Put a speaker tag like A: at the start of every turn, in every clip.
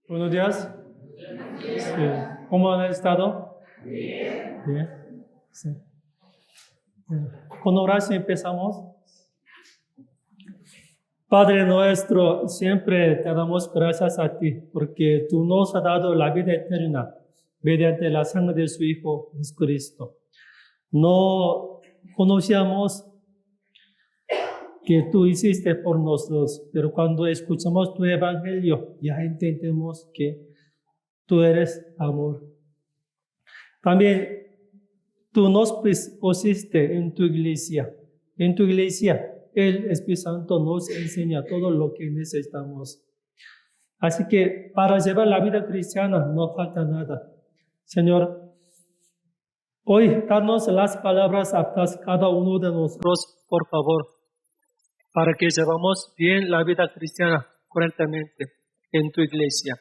A: Buenos días. Sí. ¿Cómo han estado? Bien. Sí. Con oración empezamos. Padre nuestro, siempre te damos gracias a ti, porque tú nos has dado la vida eterna mediante la sangre de su Hijo Jesucristo. No conocíamos que tú hiciste por nosotros, pero cuando escuchamos tu evangelio, ya entendemos que tú eres amor. También tú nos pusiste en tu iglesia. En tu iglesia, el Espíritu Santo nos enseña todo lo que necesitamos. Así que para llevar la vida cristiana no falta nada. Señor, hoy danos las palabras aptas cada uno de nosotros, por favor, para que llevamos bien la vida cristiana correctamente en tu iglesia.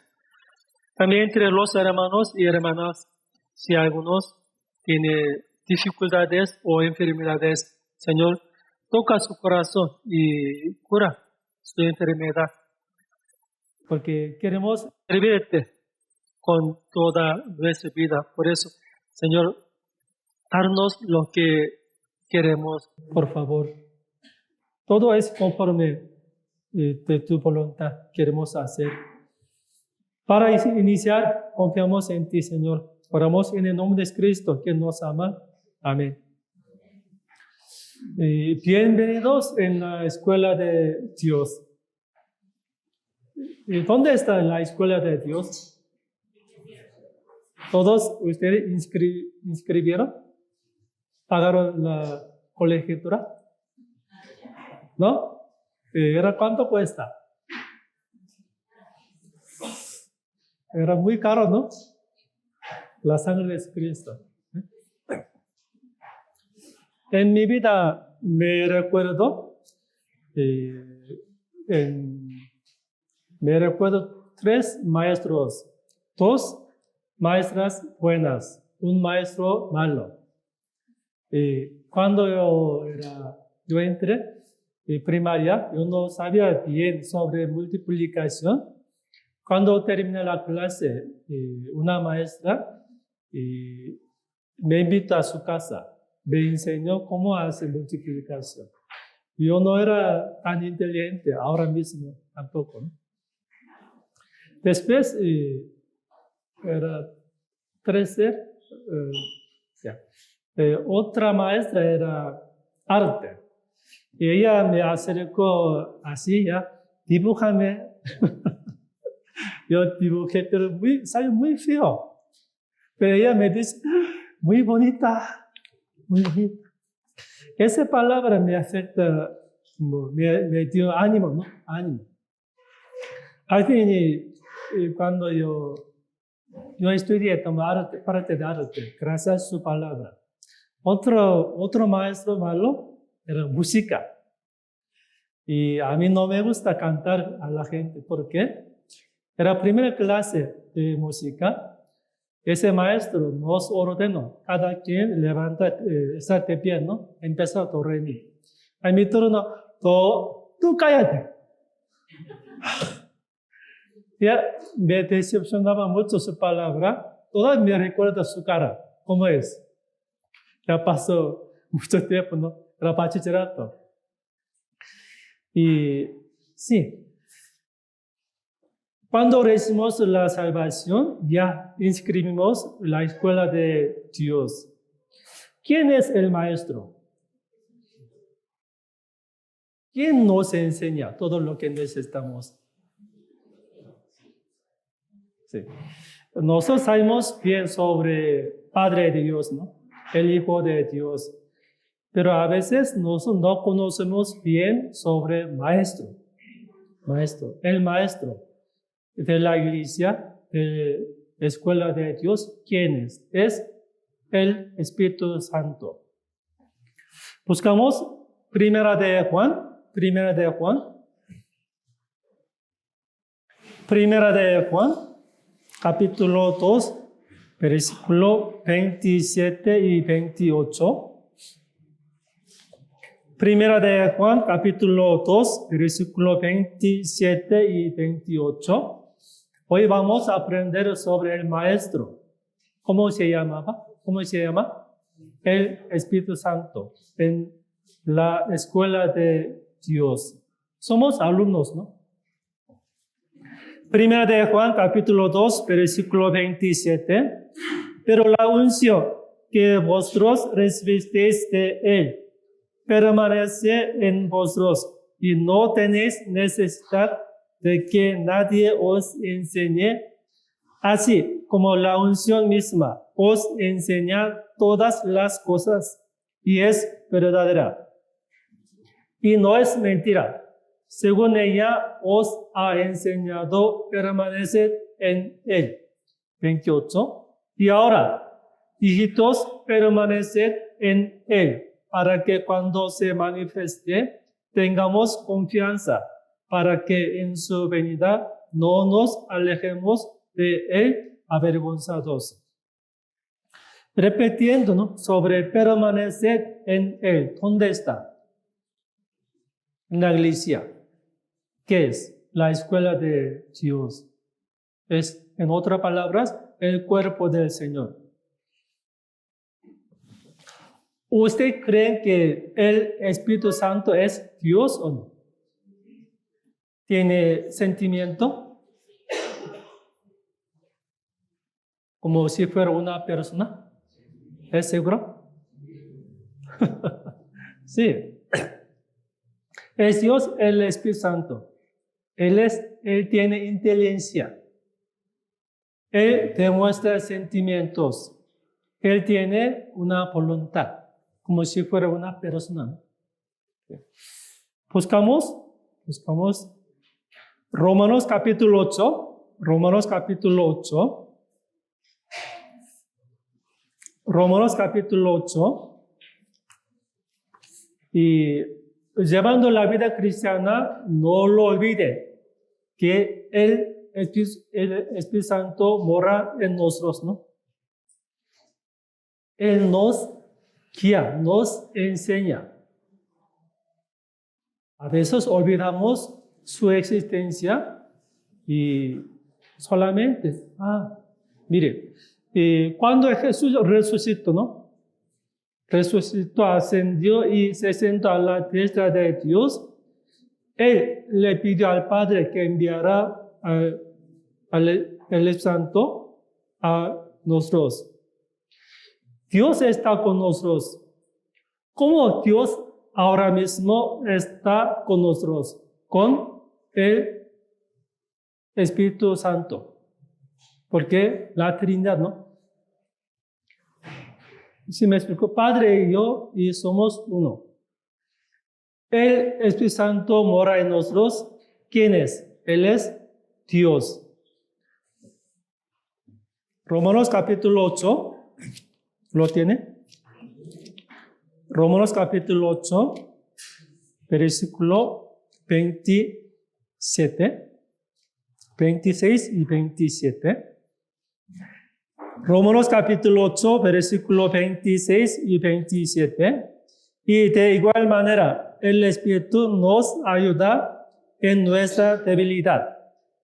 A: También entre los hermanos y hermanas, si algunos tienen dificultades o enfermedades, Señor, toca su corazón y cura su enfermedad. Porque queremos servirte con toda nuestra vida. Por eso, Señor, darnos lo que queremos, por favor. Todo es conforme de tu voluntad queremos hacer. Para iniciar, confiamos en ti, Señor. Oramos en el nombre de Cristo, que nos ama. Amén. Bienvenidos en la escuela de Dios. ¿Dónde está la escuela de Dios? ¿Todos ustedes inscribieron? ¿Pagaron la colegiatura? ¿No? ¿Era cuánto cuesta? Era muy caro, ¿no? La sangre de Cristo. En mi vida me recuerdo 3 maestros, 2 maestras buenas, un maestro malo. Cuando yo entré en primaria, yo no sabía bien sobre multiplicación. Cuando terminé la clase, una maestra me invitó a su casa. Me enseñó cómo hacer multiplicación. Yo no era tan inteligente, ahora mismo tampoco, ¿no? Después, era 13, otra maestra era arte. Y ella me acercó así, ya, dibújame. Yo dibujé, pero salió muy feo. Pero ella me dice, muy bonita. Muy bonita. Esa palabra me afecta, me dio ánimo, ¿no? Ánimo. Al fin, cuando yo estudié parte de arte, gracias a su palabra. Otro maestro malo era música. Y a mí no me gusta cantar a la gente. ¿Por qué? Era primera clase de música. Ese maestro nos ordenó, cada quien levanta, está de pie, ¿no? Empieza a do, re, mi. A mi turno, tú cállate. Ya me decepcionaba mucho su palabra. Todavía me recuerda su cara. ¿Cómo es? Ya pasó mucho tiempo, ¿no? Era bachillerato. Y sí. Cuando recibimos la salvación, ya inscribimos la escuela de Dios. ¿Quién es el maestro? ¿Quién nos enseña todo lo que necesitamos? Sí. Nosotros sabemos bien sobre Padre de Dios, ¿no? El Hijo de Dios. Pero a veces nosotros no conocemos bien sobre maestro. El maestro de la iglesia, de la escuela de Dios, ¿quién es? Es el Espíritu Santo. Buscamos Primera de Juan, capítulo 2, versículo 27 y 28. Primera de Juan, capítulo 2, versículo 27 y 28. Hoy vamos a aprender sobre el Maestro. ¿Cómo se llamaba? ¿Cómo se llama? El Espíritu Santo en la escuela de Dios. Somos alumnos, ¿no? Primera de Juan, capítulo 2, versículo 27. Pero la unción que vosotros recibisteis de Él permanece en vosotros y no tenéis necesidad de que nadie os enseñe, así como la unción misma os enseña todas las cosas y es verdadera. Y no es mentira. Según ella os ha enseñado, permaneced en Él. 28. Y ahora, hijitos, permaneced en Él, para que cuando se manifieste, tengamos confianza, para que en su venida no nos alejemos de Él avergonzados. Repitiendo, ¿no? Sobre permanecer en Él. ¿Dónde está? En la iglesia. ¿Qué es? La escuela de Dios. Es, en otras palabras, el cuerpo del Señor. ¿Usted cree que el Espíritu Santo es Dios o no? ¿Tiene sentimiento? Como si fuera una persona. ¿Es seguro? Sí. Es Dios el Espíritu Santo. Él tiene inteligencia. Él demuestra sentimientos. Él tiene una voluntad, como si fuera una persona. Buscamos Romanos capítulo 8. Romanos capítulo 8. Romanos capítulo 8. Y llevando la vida cristiana, no lo olvide que el Espíritu Santo mora en nosotros, ¿no? Él nos guía, nos enseña. A veces olvidamos su existencia y solamente, mire, cuando Jesús resucitó, ¿no? Resucitó, ascendió y se sentó a la diestra de Dios. Él le pidió al Padre que enviara al Espíritu Santo a nosotros. Dios está con nosotros. ¿Cómo Dios ahora mismo está con nosotros? Con el Espíritu Santo. Porque la Trinidad, ¿no? Si me explico, Padre y yo y somos uno. El Espíritu Santo mora en nosotros. ¿Quién es? Él es Dios. Romanos capítulo 8. ¿Lo tiene? Romanos capítulo 8, versículo 27, 26 y 27. Romanos capítulo 8, versículo 26 y 27. Y de igual manera, el Espíritu nos ayuda en nuestra debilidad.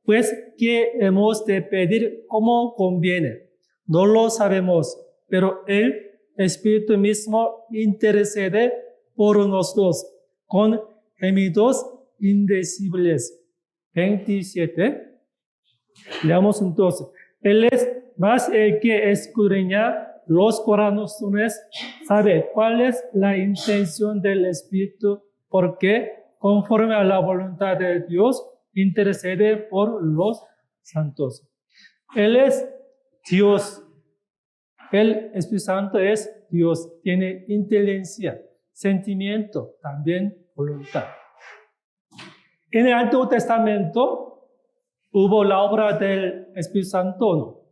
A: Pues, ¿qué hemos de pedir como conviene? No lo sabemos, pero el Espíritu mismo intercede por nosotros con gemidos indecibles. 27. Leamos entonces. Él es más el que escudriña los corazones, sabe cuál es la intención del Espíritu, porque conforme a la voluntad de Dios, intercede por los santos. Él es Dios. El Espíritu Santo es Dios. Tiene inteligencia, sentimiento, también voluntad. En el Antiguo Testamento hubo la obra del Espíritu Santo o no.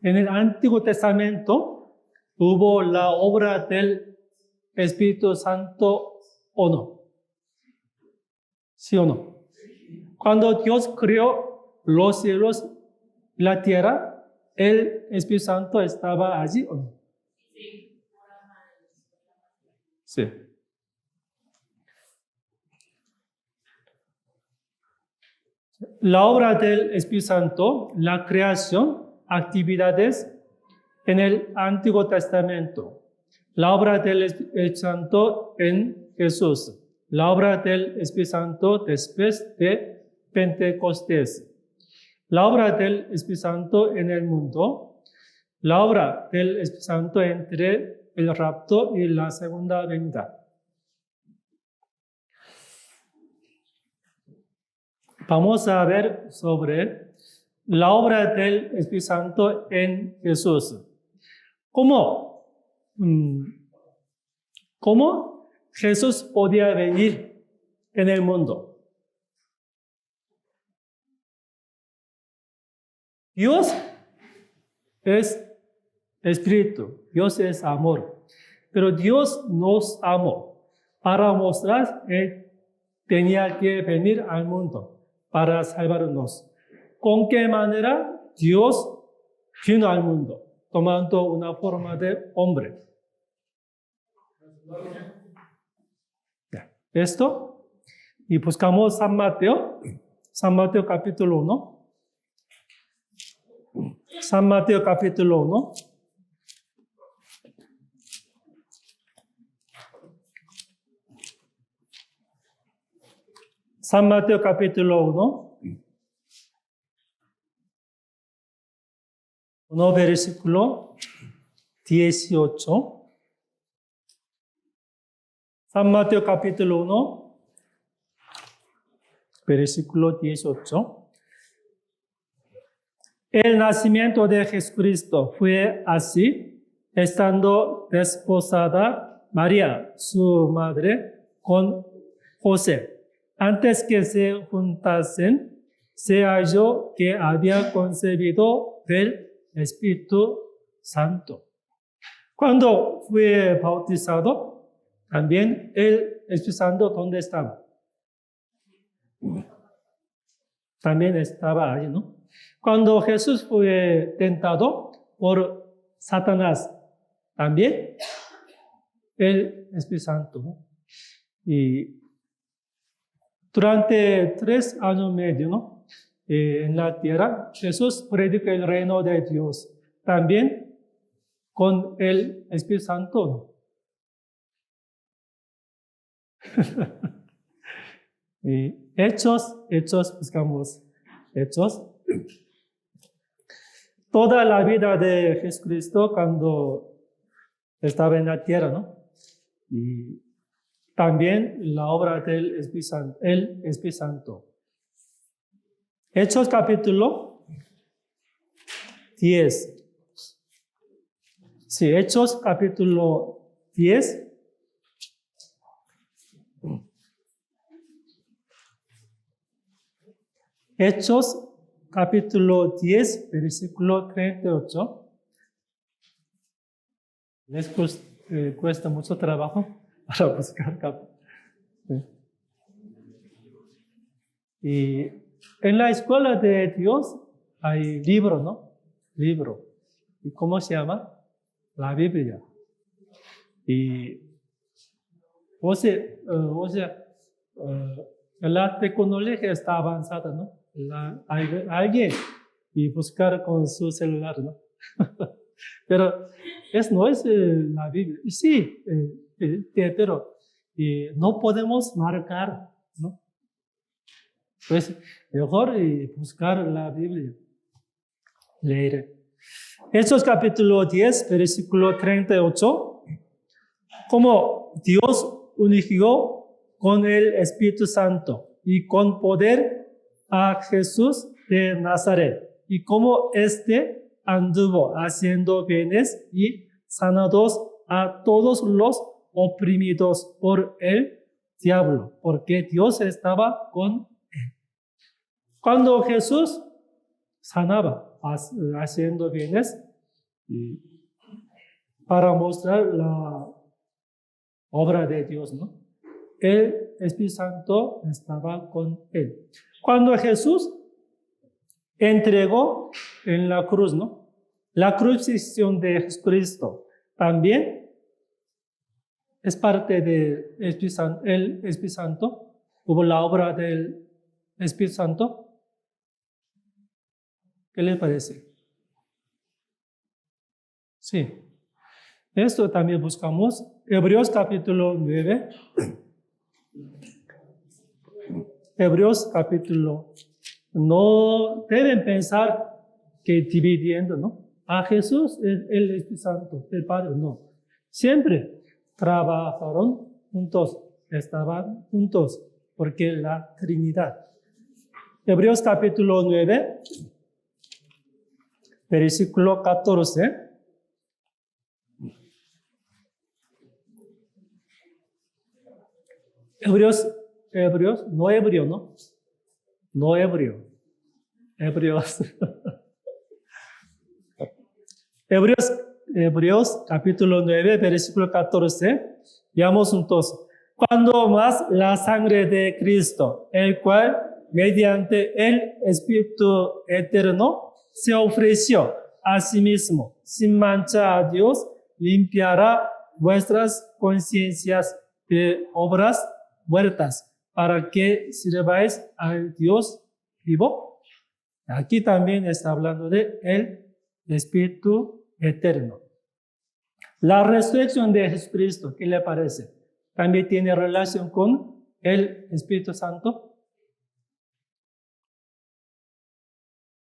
A: En el Antiguo Testamento hubo la obra del Espíritu Santo o no. ¿Sí o no? Cuando Dios creó los cielos y la tierra, ¿el Espíritu Santo estaba allí o no? Sí. La obra del Espíritu Santo, la creación, actividades en el Antiguo Testamento. La obra del Espíritu Santo en Jesús. La obra del Espíritu Santo después de Pentecostés. La obra del Espíritu Santo en el mundo. La obra del Espíritu Santo entre el rapto y la segunda venida. Vamos a ver sobre la obra del Espíritu Santo en Jesús. ¿Cómo Jesús podía venir en el mundo? Dios es espíritu, Dios es amor, pero Dios nos amó para mostrar que tenía que venir al mundo para salvarnos. ¿Con qué manera? Dios vino al mundo, tomando una forma de hombre. Esto, y buscamos San Mateo capítulo 1. San Mateo capítulo 1. San Mateo capítulo 1, versículo 18. San Mateo capítulo 1, versículo 18. El nacimiento de Jesucristo fue así, estando desposada María, su madre, con José. Antes que se juntasen, se halló que había concebido del Espíritu Santo. Cuando fue bautizado, también el Espíritu Santo, ¿dónde estaba? También estaba allí, ¿no? Cuando Jesús fue tentado por Satanás, también el Espíritu Santo, ¿no? Y durante 3 años y medio, ¿no? En la tierra, Jesús predica el reino de Dios. También con el Espíritu Santo, ¿no? Y Hechos, buscamos Hechos. Toda la vida de Jesucristo cuando estaba en la tierra, ¿no? Y también la obra del Espíritu Santo, el Espíritu Santo. Hechos capítulo 10. Sí, Hechos capítulo 10. Hechos capítulo 10, versículo 38. Les cuesta mucho trabajo para buscar. Y en la escuela de Dios hay libro, ¿no? Libro. ¿Y cómo se llama? La Biblia. Y la tecnología está avanzada, ¿no? Alguien y buscar con su celular, ¿no? Pero no es la Biblia. Sí, pero no podemos marcar, ¿no? Pues mejor buscar la Biblia, leer. Hechos capítulo 10, versículo 38. Como Dios unificó con el Espíritu Santo y con poder a Jesús de Nazaret, y como éste anduvo haciendo bienes y sanados a todos los oprimidos por el diablo, porque Dios estaba con él. Cuando Jesús sanaba, haciendo bienes, para mostrar la obra de Dios, ¿no? El Espíritu Santo estaba con él. Cuando Jesús entregó en la cruz, ¿no? La crucifixión de Jesucristo también es parte del Espíritu Santo. Hubo la obra del Espíritu Santo. ¿Qué les parece? Sí. Esto también buscamos. Hebreos capítulo 9. Hebreos capítulo. No deben pensar que dividiendo, ¿no? A Jesús, el Espíritu Santo, el Padre, no. Siempre trabajaron juntos, estaban juntos, porque la Trinidad. Hebreos capítulo 9, versículo 14. Hebreos, no hebreo, ¿no? No hebreo. Hebreos. Hebreos capítulo 9, versículo 14. Veamos juntos. Cuando más la sangre de Cristo, el cual mediante el Espíritu Eterno se ofreció a sí mismo, sin mancha a Dios, limpiará vuestras conciencias de obras muertas, para que sirváis al Dios vivo. Aquí también está hablando de el Espíritu Eterno. La resurrección de Jesucristo, ¿qué le parece? También tiene relación con el Espíritu Santo.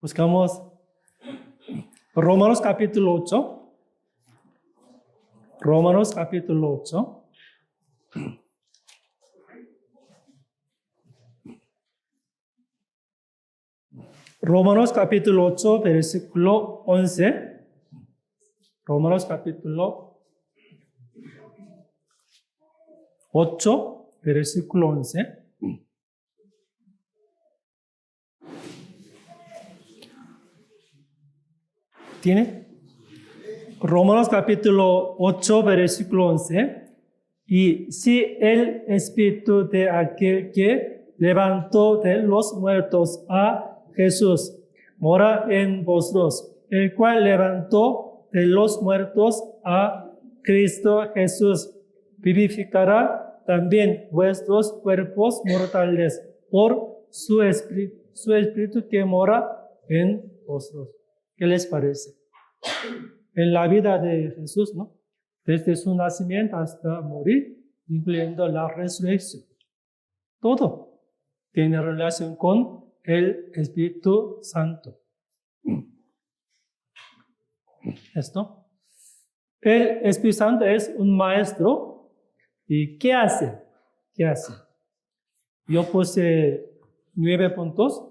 A: Buscamos Romanos capítulo 8. Romanos capítulo 8. Romanos capítulo 8, versículo 11. Romanos capítulo 8, versículo 11. ¿Tiene? Romanos capítulo 8, versículo 11. Y si el Espíritu de aquel que levantó de los muertos a Jesús mora en vosotros, el cual levantó de los muertos a Cristo Jesús, vivificará también vuestros cuerpos mortales por su espíritu que mora en vosotros. ¿Qué les parece? En la vida de Jesús, ¿no? Desde su nacimiento hasta morir, incluyendo la resurrección. Todo tiene relación con el Espíritu Santo. ¿Esto? El Espíritu Santo es un maestro. ¿Y qué hace? ¿Qué hace? Yo puse 9 puntos.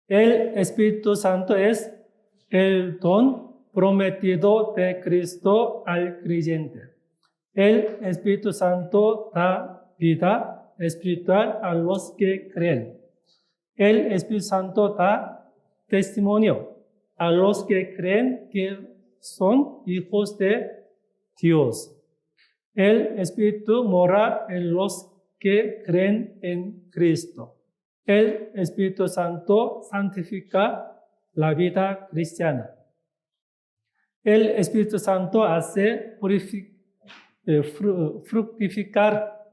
A: El Espíritu Santo es el don prometido de Cristo al creyente. El Espíritu Santo da vida espiritual a los que creen. El Espíritu Santo da testimonio a los que creen que son hijos de Dios. El Espíritu mora en los que creen en Cristo. El Espíritu Santo santifica la vida cristiana. El Espíritu Santo hace fructificar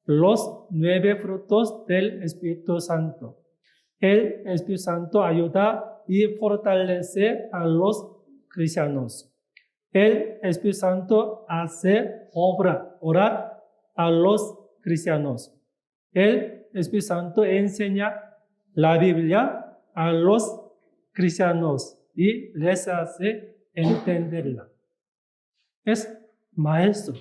A: los 9 frutos del Espíritu Santo. El Espíritu Santo ayuda y fortalece a los cristianos. El Espíritu Santo hace orar a los cristianos. El Espíritu Santo enseña la Biblia a los cristianos y les hace entenderla. Es maestro.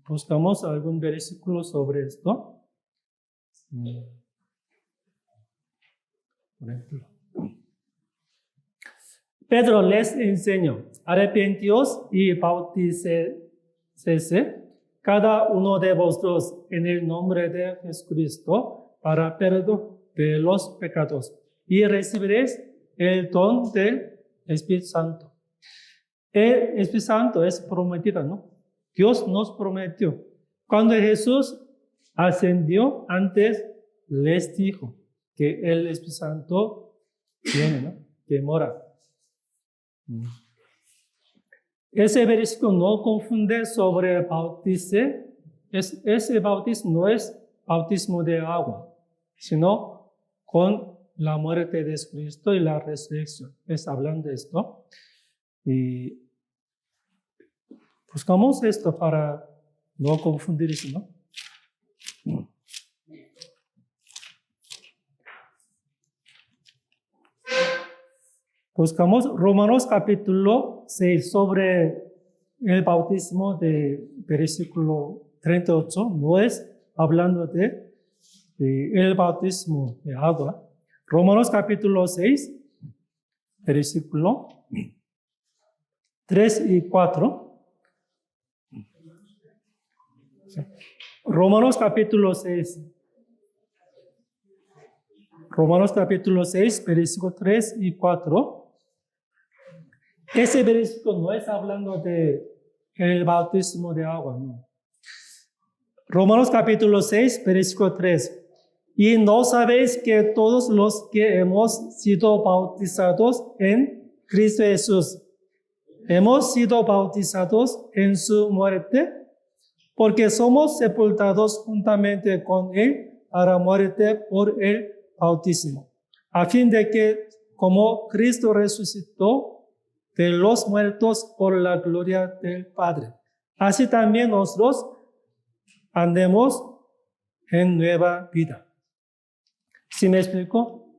A: Buscamos algún versículo sobre esto. Por ejemplo, Pedro les enseñó: arrepentíos y bautícese cada uno de vosotros en el nombre de Jesucristo para perdón de los pecados, y recibiréis el don del Espíritu Santo. El Espíritu Santo es prometido, ¿no? Dios nos prometió. Cuando Jesús ascendió, antes les dijo que el Espíritu Santo viene, ¿no? Que mora. Ese versículo no confunde sobre bautismo. Ese bautismo no es bautismo de agua. sino con la muerte de Jesucristo y la resurrección. Está hablando de esto. Y buscamos esto para no confundirse, ¿no? Buscamos Romanos capítulo 6 sobre el bautismo de versículo 38. No es hablando de el bautismo de agua. Romanos capítulo 6, versículo 3 y 4. Romanos capítulo 6. Romanos capítulo 6, versículo 3 y 4. Ese versículo no es hablando de el bautismo de agua, no. Romanos capítulo 6, versículo 3. Y no sabéis que todos los que hemos sido bautizados en Cristo Jesús, hemos sido bautizados en su muerte, porque somos sepultados juntamente con él a la muerte por el bautismo, a fin de que, como Cristo resucitó de los muertos por la gloria del Padre, así también nosotros andemos en nueva vida. ¿Sí me explico?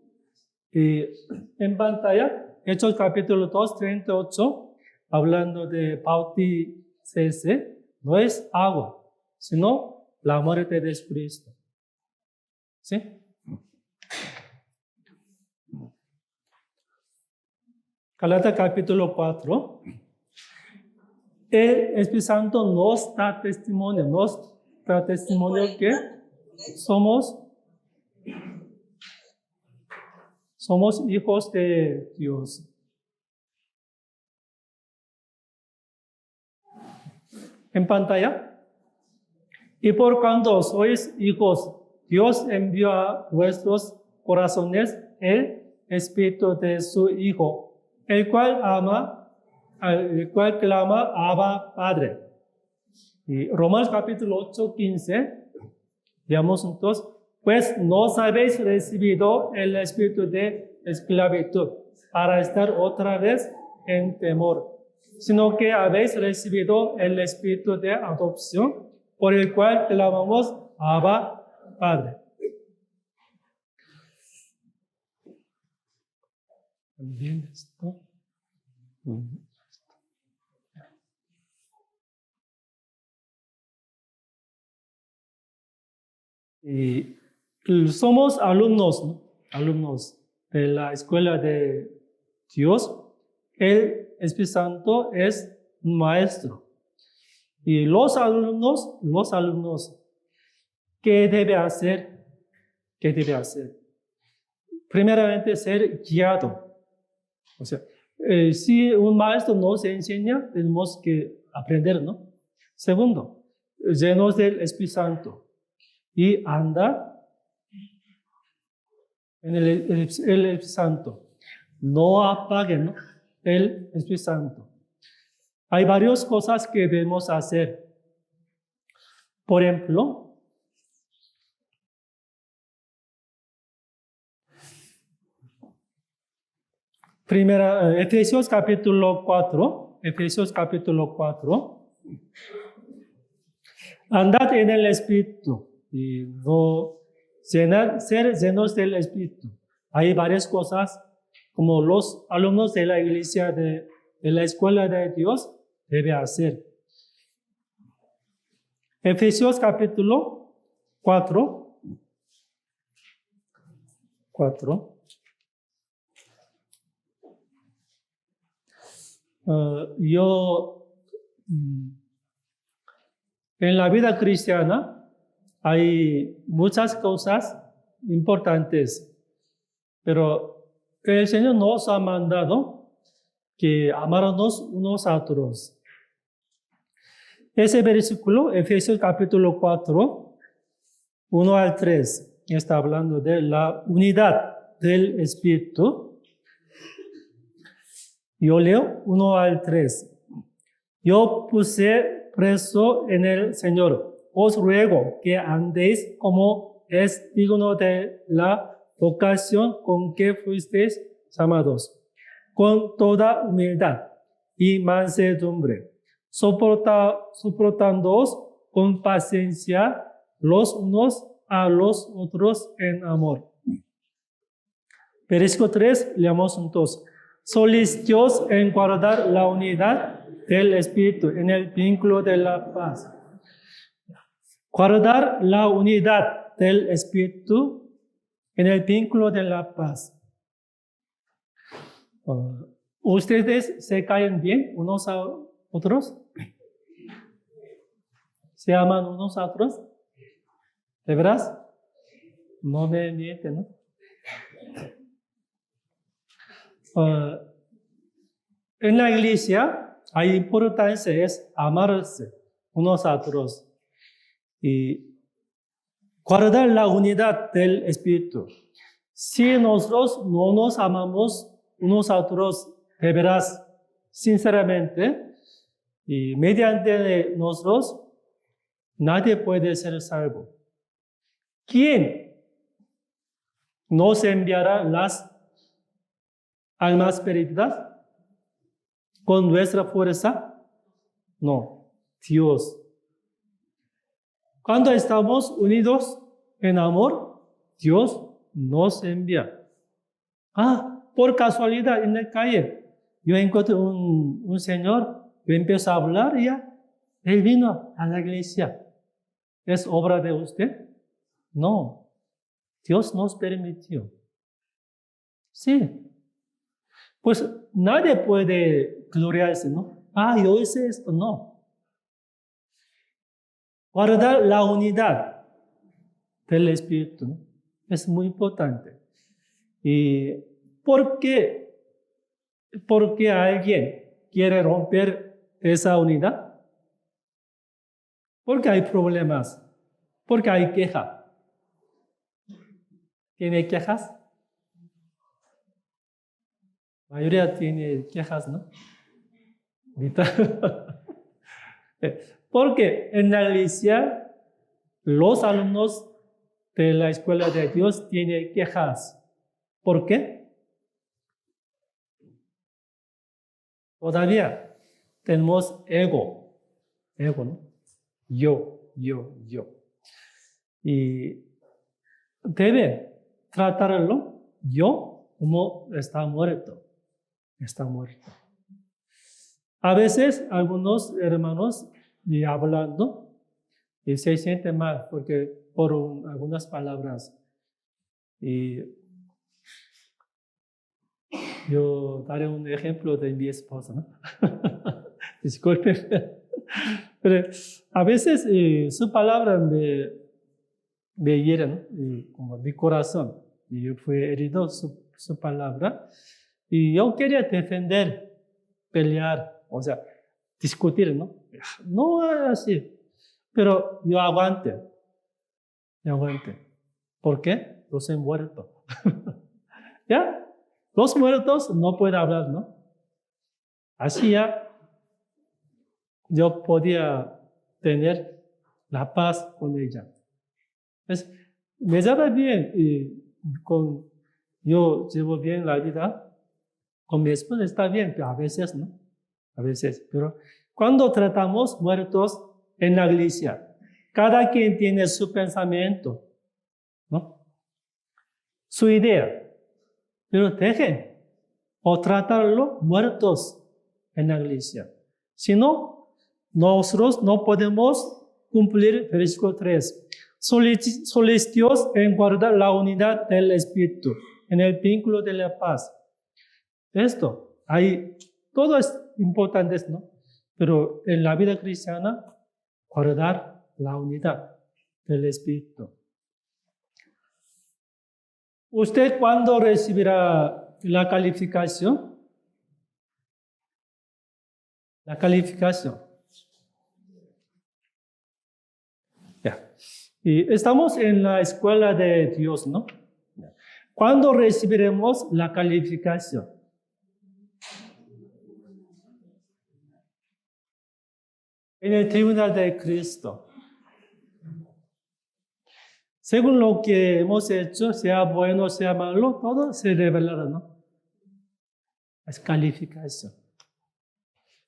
A: En pantalla, Hechos capítulo 2, 38, hablando de bautizarse, no es agua, sino la muerte de Cristo. ¿Sí? Gálatas capítulo 4. El Espíritu Santo nos da testimonio que somos hijos de Dios. En pantalla. Y por cuanto sois hijos, Dios envió a vuestros corazones el Espíritu de su Hijo, el cual clama, Abba, Padre. Y Romanos capítulo 8, 15, veamos entonces, pues no habéis recibido el espíritu de esclavitud para estar otra vez en temor, sino que habéis recibido el espíritu de adopción, por el cual clamamos, Abba, Padre. También esto. Y somos alumnos, ¿no? Alumnos de la escuela de Dios. El Espíritu Santo es un maestro. Y los alumnos, ¿qué debe hacer? ¿Qué debe hacer? Primeramente, ser guiado. O sea, si un maestro nos enseña, tenemos que aprender, ¿no? Segundo, llenos del Espíritu Santo y andar en el Espíritu Santo. No apaguen, ¿no? El Espíritu Santo. Hay varias cosas que debemos hacer. Por ejemplo, Efesios capítulo 4. Andad en el Espíritu y no ser llenos del Espíritu. Hay varias cosas como los alumnos de la iglesia de la escuela de Dios deben hacer. Efesios capítulo 4. En la vida cristiana hay muchas cosas importantes, pero el Señor nos ha mandado que amáramos unos a otros. Ese versículo, Efesios capítulo 4, 1 al 3, está hablando de la unidad del Espíritu. Yo leo 1 al 3. Yo puse preso en el Señor. Os ruego que andéis como es digno de la vocación con que fuisteis llamados, con toda humildad y mansedumbre, soportándoos con paciencia los unos a los otros en amor. Versículo 3, leamos juntos. Solicitaos en guardar la unidad del Espíritu en el vínculo de la paz. Guardar la unidad del Espíritu en el vínculo de la paz. ¿Ustedes se caen bien unos a otros? ¿Se aman unos a otros? ¿De veras? No me mienten, ¿no? En la iglesia hay importancia es amarse unos a otros y guardar la unidad del Espíritu. Si nosotros no nos amamos unos a otros de veras, sinceramente, y mediante nosotros, nadie puede ser salvo. ¿Quién nos enviará las almas perdidas con nuestra fuerza? No, Dios. Cuando estamos unidos en amor, Dios nos envía. Por casualidad en la calle, yo encontré un señor, yo empecé a hablar y ya, él vino a la iglesia. ¿Es obra de usted? No, Dios nos permitió. Sí. Pues nadie puede gloriarse, ¿no? Yo hice esto, no. Guardar la unidad del Espíritu, ¿no? Es muy importante. ¿Y por qué alguien quiere romper esa unidad? Porque hay problemas, porque hay queja. ¿Tiene quejas? La mayoría tiene quejas, ¿no? Porque en la iglesia los alumnos de la escuela de Dios tienen quejas. ¿Por qué? Todavía tenemos ego, ¿no? Yo. Y debe tratarlo yo como está muerto. A veces algunos hermanos y hablando y se sienten mal porque por algunas palabras. Y yo daré un ejemplo de mi esposa, ¿no? Disculpen. Pero a veces su palabra me hiere, ¿no? Como mi corazón. Y yo fui herido su palabra. Y yo quería defender, pelear, o sea, discutir, ¿no? No así. Pero yo aguanté. ¿Por qué? Los he muerto. ¿Ya? Los muertos no pueden hablar, ¿no? Así ya yo podía tener la paz con ella. Pues, me lleva bien yo llevo bien la vida. Con mi esposa está bien, pero a veces, ¿no? A veces. Pero cuando tratamos muertos en la iglesia, cada quien tiene su pensamiento, ¿no? Su idea. Pero dejen o tratarlo muertos en la iglesia. Si no, nosotros no podemos cumplir versículo 3. Solicitaos en guardar la unidad del Espíritu en el vínculo de la paz. Esto, todo es importante, ¿no? Pero en la vida cristiana, guardar la unidad del Espíritu. ¿Usted cuándo recibirá la calificación? La calificación. Ya. Y estamos en la escuela de Dios, ¿no? ¿Cuándo recibiremos la calificación? En el tribunal de Cristo. según lo que hemos hecho, sea bueno o sea malo, todo se revelará, ¿no? Es calificación.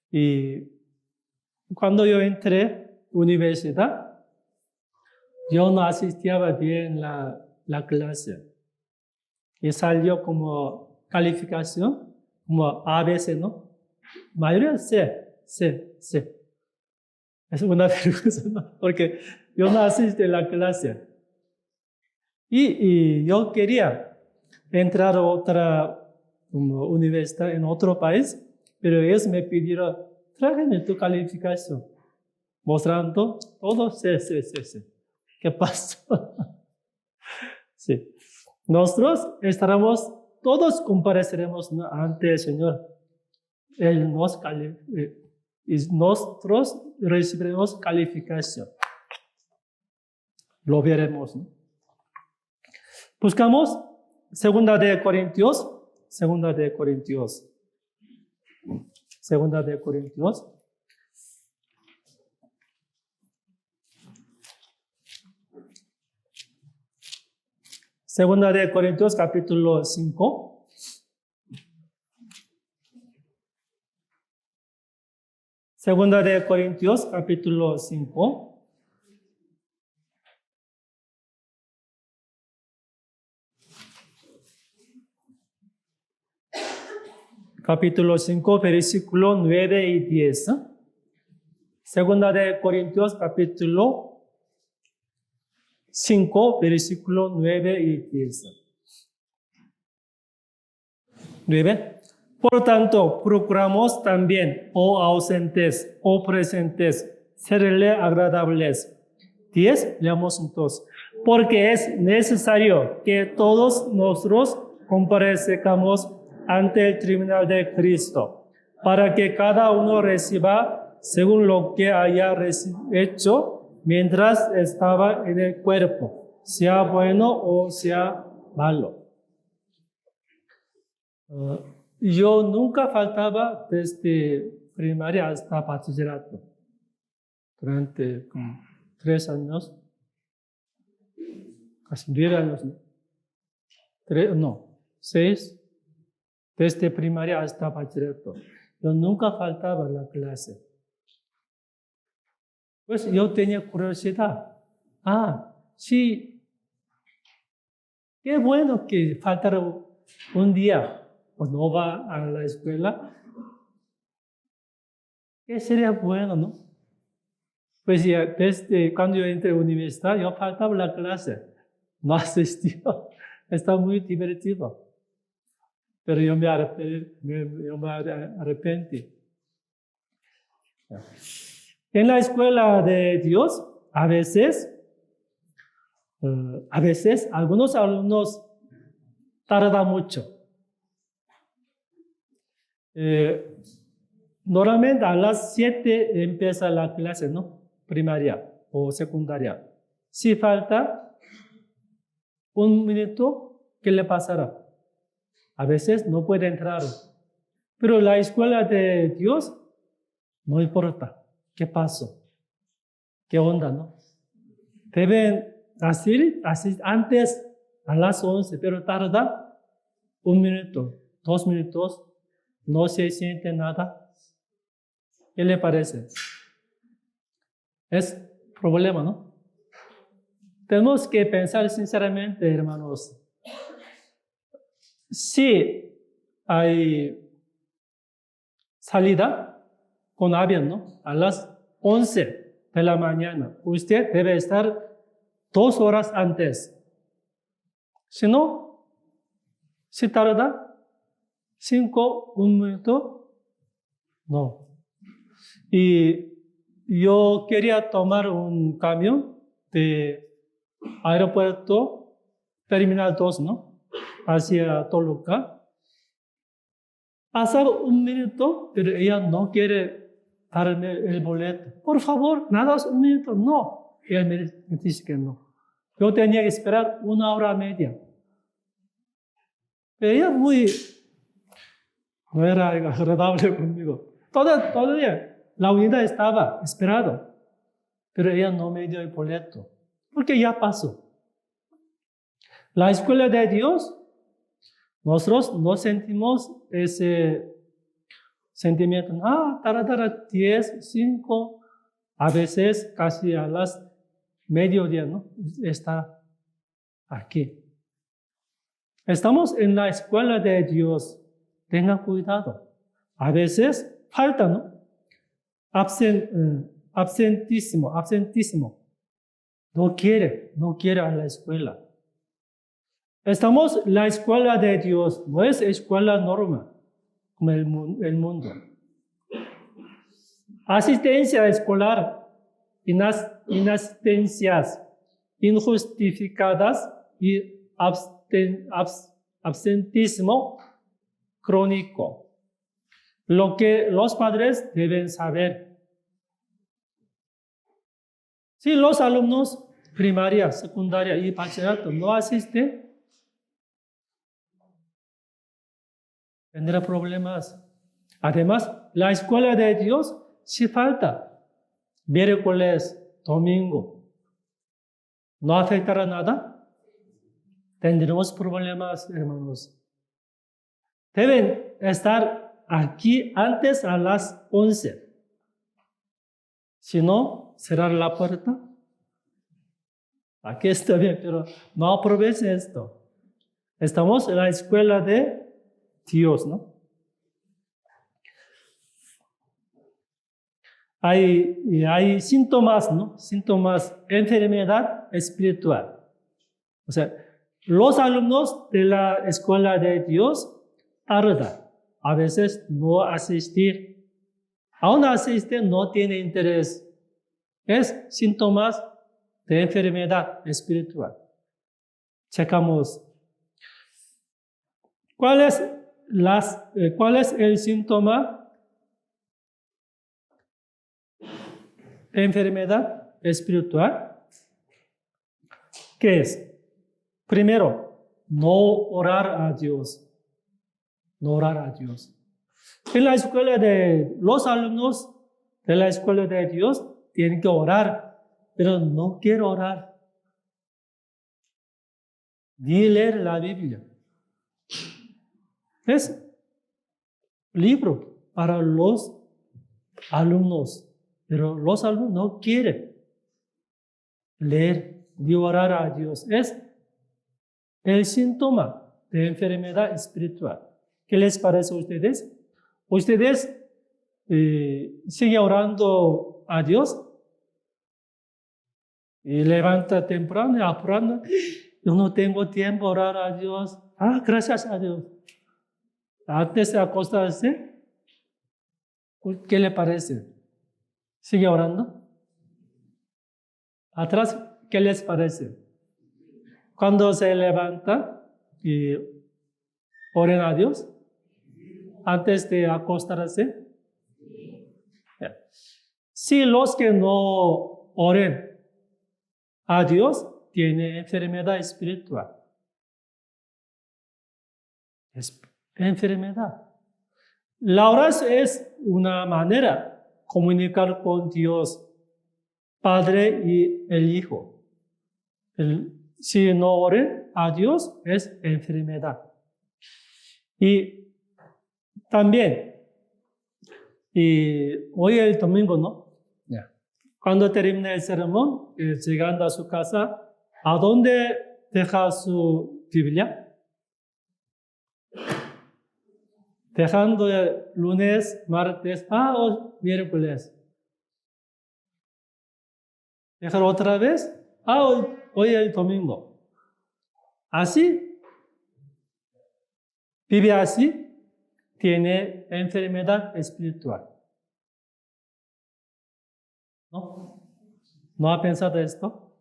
A: Y cuando yo entré a la universidad, yo no asistía bien la clase. Y salió como calificación, como ABC, ¿no? Mayoría C. Es una vergüenza, ¿no? Porque yo no asistí a la clase. Y yo quería entrar a otra como universidad en otro país, pero ellos me pidieron, tráeme tu calificación, mostrando todo C. ¿Qué pasó? Sí. Nosotros estaremos, todos compareceremos, ¿no?, ante el Señor. Él nos y nosotros recibiremos calificación. Lo veremos, ¿no? Buscamos Segunda de Corintios. Segunda de Corintios. Segunda de Corintios, capítulo 5. Segunda de Corintios, capítulo 5. Capítulo 5, versículo 9 y 10. Segunda de Corintios, capítulo 5, versículo 9 y 10. 9. Por tanto, procuramos también, o ausentes, o presentes, serle agradables. 10, leamos juntos. Porque es necesario que todos nosotros comparezcamos ante el tribunal de Cristo, para que cada uno reciba según lo que haya hecho mientras estaba en el cuerpo, sea bueno o sea malo. Yo nunca faltaba desde primaria hasta bachillerato, durante 3 años, casi 9 años, ¿no? 6. Desde primaria hasta bachillerato. Yo nunca faltaba a la clase. Pues yo tenía curiosidad. Sí, qué bueno que faltara un día, pues no va a la escuela. ¿Qué sería bueno, no? Pues ya desde cuando yo entré a la universidad, yo faltaba a la clase. No asistía. Estaba muy divertido. Pero yo me arrepentí. En la escuela de Dios, a veces algunos alumnos tardan mucho. Normalmente a las 7 empieza la clase, ¿no? Primaria o secundaria. Si falta un minuto, ¿qué le pasará? A veces no puede entrar. Pero la escuela de Dios no importa. ¿Qué pasó? ¿Qué onda, no? Deben asistir antes a las 11, pero tarda 1 minuto, 2 minutos, no se siente nada. ¿Qué le parece? Es problema, ¿no? Tenemos que pensar sinceramente, hermanos. Si hay salida con avión, ¿no?, a las 11 de la mañana, usted debe estar 2 horas antes. Si no, si tarda 1 minuto, no. Y yo quería tomar un camión de aeropuerto Terminal 2, ¿no?, hacia Toluca. Pasaba 1 minuto, pero ella no quiere darme el boleto. Por favor, nada más 1 minuto. No. Ella me dice que no. Yo tenía que esperar 1 hora y media. Pero ella no era agradable conmigo. Todavía la unidad estaba esperando, pero ella no me dio el boleto, porque ya pasó. La escuela de Dios, nosotros no sentimos ese sentimiento, taradara 10, 5, a veces casi a las mediodía, ¿no? Está aquí. Estamos en la escuela de Dios. Tengan cuidado. A veces falta, ¿no? Absentísimo. No quiere a la escuela. Estamos en la escuela de Dios, no es escuela normal, como el mundo. Asistencia escolar, inasistencias injustificadas y absentismo crónico. Lo que los padres deben saber. Si los alumnos primaria, secundaria y bachillerato no asisten, tendrá problemas. Además, la escuela de Dios sí falta. Miércoles, domingo. ¿No afectará nada? Tendremos problemas, hermanos. Deben estar aquí antes a las 11. Si no, cerrar la puerta. Aquí está bien, pero no aprovechen esto. Estamos en la escuela de Dios, ¿no? Hay síntomas, ¿no? Síntomas, enfermedad espiritual. O sea, los alumnos de la escuela de Dios tardan. A veces no asistir. Aún asisten, no tiene interés. Es síntomas de enfermedad espiritual. Checamos. ¿Cuál es el síntoma? Enfermedad espiritual. ¿Qué es? Primero, no orar a Dios. No orar a Dios. En la escuela de los alumnos de la escuela de Dios tienen que orar, pero no quiero orar. Ni leer la Biblia. Es libro para los alumnos, pero los alumnos no quieren leer ni orar a Dios. Es el síntoma de enfermedad espiritual. ¿Qué les parece a ustedes? ¿Ustedes siguen orando a Dios? Y levanta temprano y apurando. Yo no tengo tiempo a orar a Dios. Gracias a Dios. Antes de acostarse, ¿qué le parece? ¿Sigue orando? Atrás, ¿qué les parece? Cuando se levanta y oren a Dios, antes de acostarse. Si los que no oren a Dios tienen enfermedad espiritual. Es enfermedad. La oración es una manera de comunicar con Dios, Padre y el Hijo. Si no oren a Dios, es enfermedad. Y también, hoy es el domingo, ¿no? Cuando termina el sermón, llegando a su casa, ¿a dónde deja su Biblia? Dejando el lunes, martes, o miércoles. Dejar otra vez, hoy es el domingo. Así, vive así, tiene enfermedad espiritual. ¿No? ¿No ha pensado esto?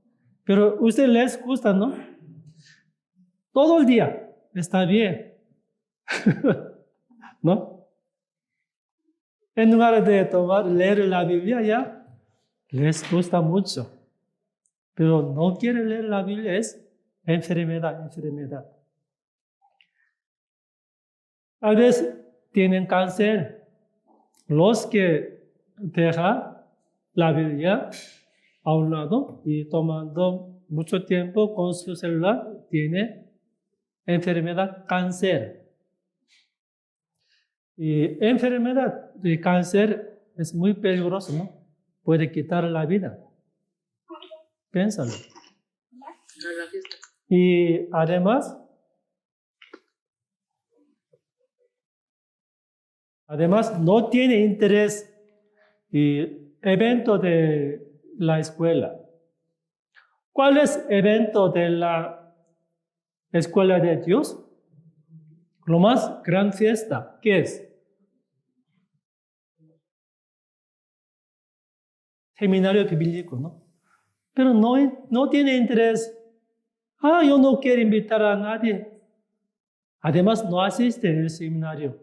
A: Pero a ustedes les gusta, ¿no? Todo el día está bien. ¿No? En lugar de leer la Biblia, ya les gusta mucho. Pero no quieren leer la Biblia, es enfermedad. A veces tienen cáncer. Los que dejan la Biblia a un lado y tomando mucho tiempo con su célula tiene enfermedad cáncer. Y enfermedad de cáncer es muy peligroso, ¿no? Puede quitar la vida. Piénsalo. Y además no tiene interés en evento de la escuela. ¿Cuál es el evento de la escuela de Dios? Lo más gran fiesta. ¿Qué es? Seminario bíblico, ¿no? Pero no tiene interés. Yo no quiero invitar a nadie. Además, no asiste al seminario.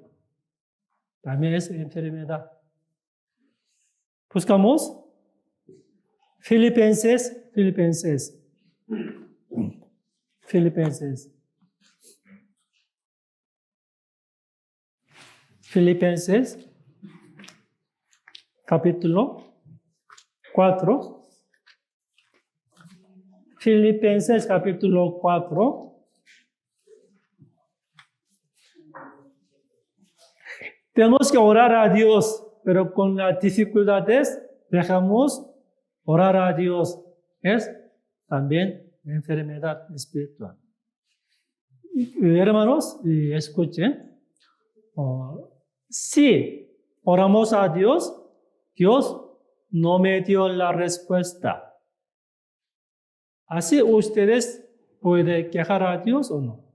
A: También es enfermedad. Buscamos Filipenses. Filipenses, capítulo 4. Filipenses, capítulo 4. Tenemos que orar a Dios, pero con las dificultades dejamos orar a Dios. Es también enfermedad espiritual. Hermanos, escuchen. Si oramos a Dios, Dios no me dio la respuesta. ¿Así ustedes pueden quejar a Dios o no?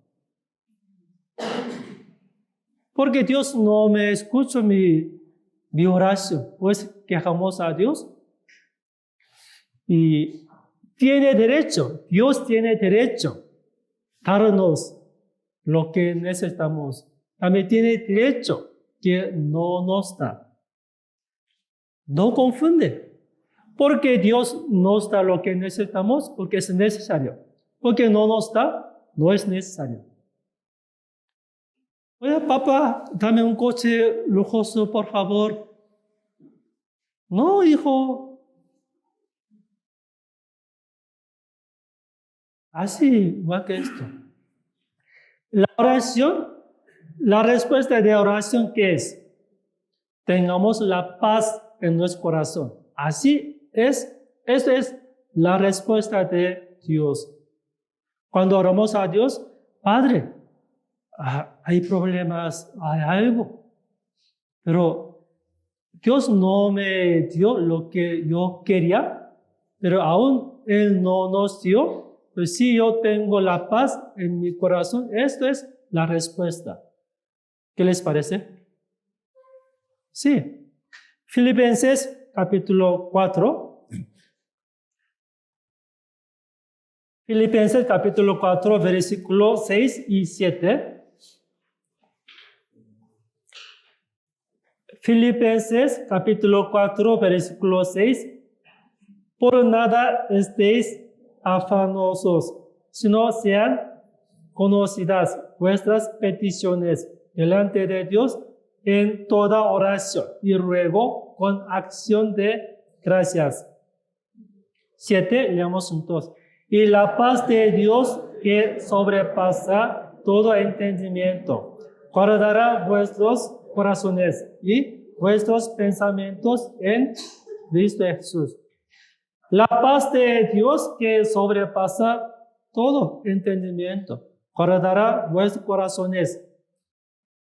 A: Porque Dios no me escucha mi oración, pues quejamos a Dios. Y Dios tiene derecho a darnos lo que necesitamos. También tiene derecho que no nos da. No confunde. Porque Dios nos da lo que necesitamos, porque es necesario. Porque no nos da, no es necesario. Oye, papá, dame un coche lujoso, por favor. No, hijo. Así, igual que esto. La oración, la respuesta de oración, ¿qué es? Tengamos la paz en nuestro corazón. Así es, esta es la respuesta de Dios. Cuando oramos a Dios, Padre, hay problemas, hay algo, pero Dios no me dio lo que yo quería, pero aún Él no nos dio, pues si yo tengo la paz en mi corazón, esto es la respuesta. ¿Qué les parece? Sí. Filipenses capítulo 4. Filipenses capítulo 4, versículo 6 y 7. Filipenses capítulo 4, versículo 6. Por nada estéis afanosos, sino sean conocidas vuestras peticiones delante de Dios en toda oración y ruego con acción de gracias. 7, leamos juntos. Y la paz de Dios que sobrepasa todo entendimiento, guardará vuestros corazones y vuestros pensamientos en Cristo Jesús. La paz de Dios que sobrepasa todo entendimiento, guardará vuestros corazones.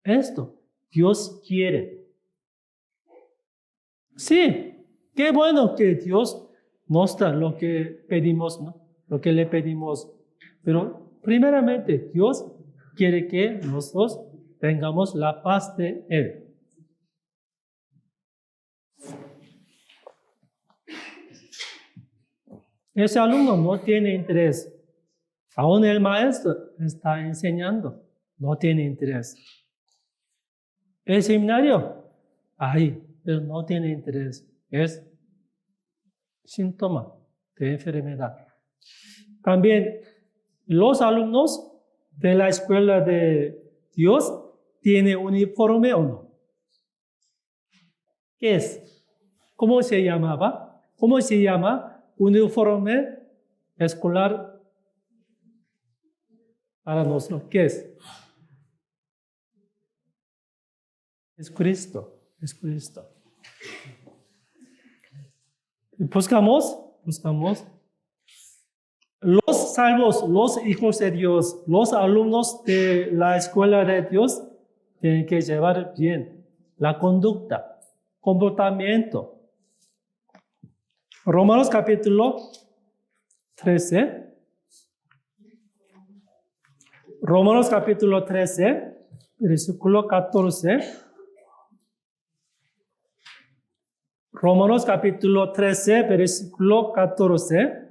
A: Esto Dios quiere. Sí, qué bueno que Dios nos da lo que pedimos, ¿no? Lo que le pedimos. Pero primeramente, Dios quiere que nosotros tengamos la paz de Él. Ese alumno no tiene interés. Aún el maestro está enseñando, no tiene interés. El seminario, pero no tiene interés. Es síntoma de enfermedad. También los alumnos de la escuela de Dios tienen uniforme o no. ¿Qué es? ¿Cómo se llamaba? ¿Cómo se llama uniforme escolar para nosotros, ¿qué es? Es Cristo, es Cristo. Buscamos los salvos, los hijos de Dios, los alumnos de la escuela de Dios tienen que llevar bien la conducta, comportamiento. Romanos capítulo 13. Romanos capítulo 13, versículo 14. Romanos capítulo 13, versículo 14.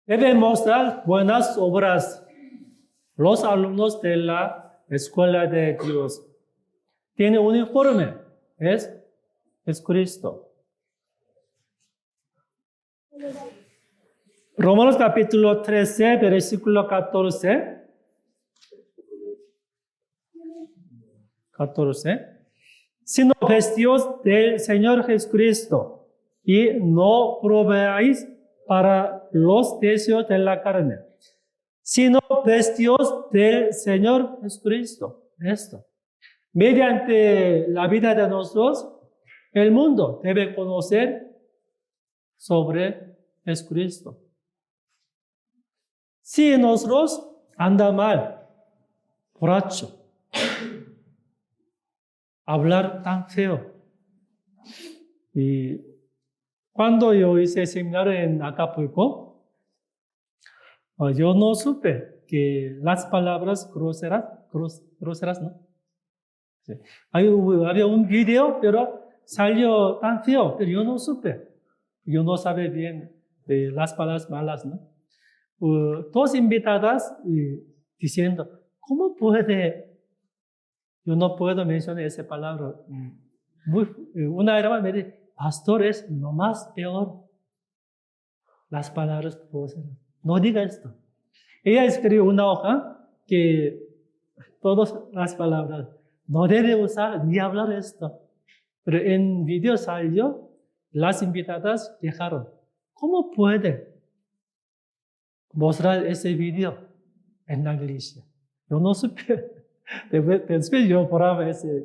A: Deben mostrar buenas obras los alumnos de la escuela de Dios. Tiene un uniforme, es Cristo. Romanos capítulo 13, versículo 14. 14. Sino vestidos del Señor Jesucristo y no proveáis para los deseos de la carne, sino vestidos del Señor Jesucristo. Esto. Mediante la vida de nosotros, el mundo debe conocer sobre Jesucristo. Si nosotros andamos mal, borracho, hablar tan feo. Y cuando yo hice seminario en Acapulco, yo no supe que las palabras groseras, ¿no? Sí. Había un video, pero salió tan feo, pero yo no supe. Yo no sabía bien de las palabras malas, ¿no? Dos invitadas diciendo, ¿cómo puede? Yo no puedo mencionar esa palabra. Una hermana me dice, pastor, es lo más peor. Las palabras groseras. No diga esto. Ella escribió una hoja que todas las palabras no debe usar ni hablar esto. Pero en video salió, las invitadas dejaron. ¿Cómo puede mostrar ese video en la iglesia? Yo no supe. Después yo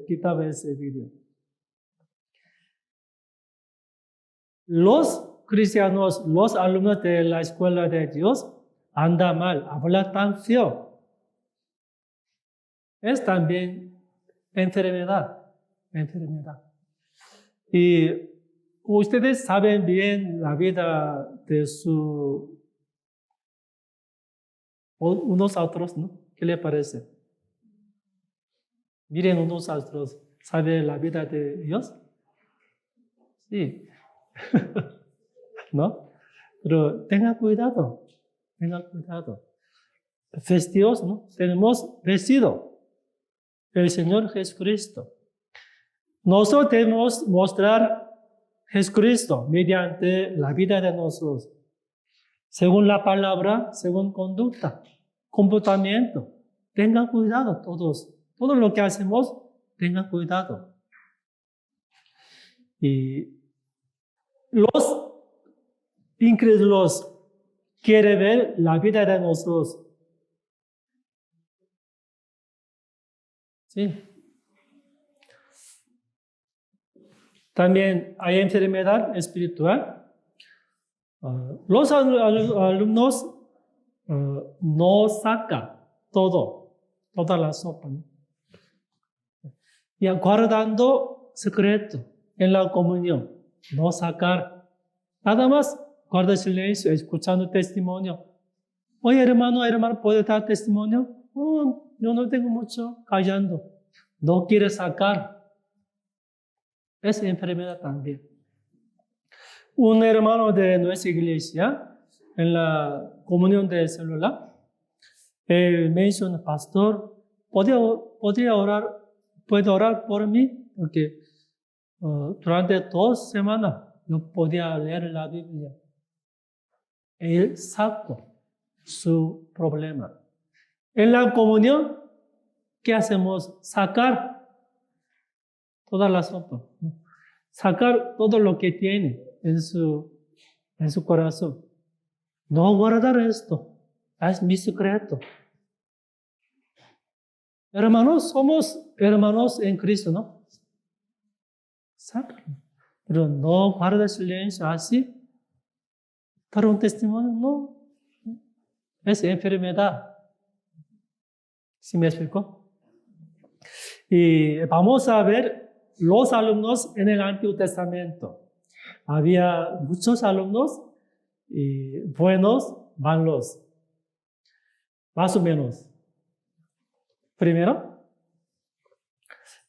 A: quitaba ese video. Los cristianos, los alumnos de la escuela de Dios, andan mal, hablan tan feo. Es también enfermedad. Y ustedes saben bien la vida de unos a otros, ¿no? ¿Qué le parece? Miren unos a otros. ¿Saben la vida de Dios? Sí. ¿No? Pero tengan cuidado. Vestidos, ¿no? Tenemos vestido el Señor Jesucristo. Nosotros debemos mostrar Jesucristo mediante la vida de nosotros. Según la palabra, según conducta, comportamiento. Tengan cuidado todos. Todo lo que hacemos, tengan cuidado. Y los incrédulos quieren ver la vida de nosotros. ¿Sí? También hay enfermedad espiritual. Los alumnos no sacan toda la sopa, ¿no? Y guardando secreto en la comunión, no sacar. Nada más guarda silencio, escuchando testimonio. Oye, hermano, ¿puede dar testimonio? Yo no tengo mucho, callando. No quiere sacar. Es enfermedad también. Un hermano de nuestra iglesia, en la comunión de célula, él menciona, pastor, ¿puede orar por mí? Porque durante 2 semanas no podía leer la Biblia. Él sacó su problema. En la comunión, ¿qué hacemos? Sacar toda la sopa, ¿no? Sacar todo lo que tiene en su en su corazón. No guardar esto. Es mi secreto. Hermanos, somos hermanos en Cristo, ¿no? Sácalo. Pero no guarda silencio así. Dar un testimonio, no. Es enfermedad. ¿Sí me explico? Y vamos a ver los alumnos en el Antiguo Testamento. Había muchos alumnos buenos, malos. Más o menos. Primero,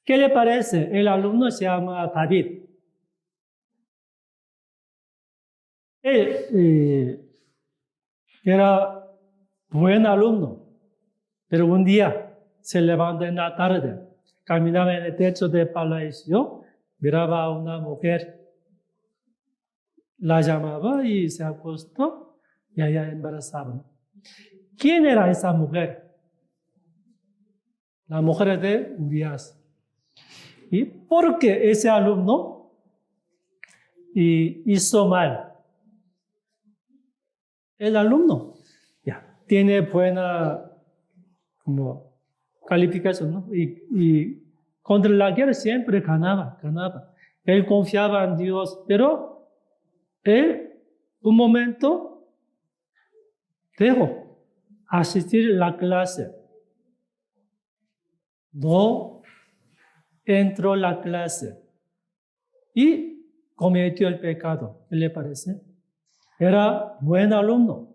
A: ¿qué le parece? El alumno se llama David. Él era buen alumno, pero un día se levantó en la tarde, caminaba en el techo del palacio, miraba a una mujer, la llamaba y se acostó y ella embarazada. ¿Quién era esa mujer? La mujer de Urias. ¿Y por qué ese alumno hizo mal? El alumno tiene buena calificación, ¿no? Y contra la guerra siempre ganaba. Él confiaba en Dios, pero él un momento dejó asistir a la clase. No entró a la clase y cometió el pecado. ¿Qué le parece? Era buen alumno.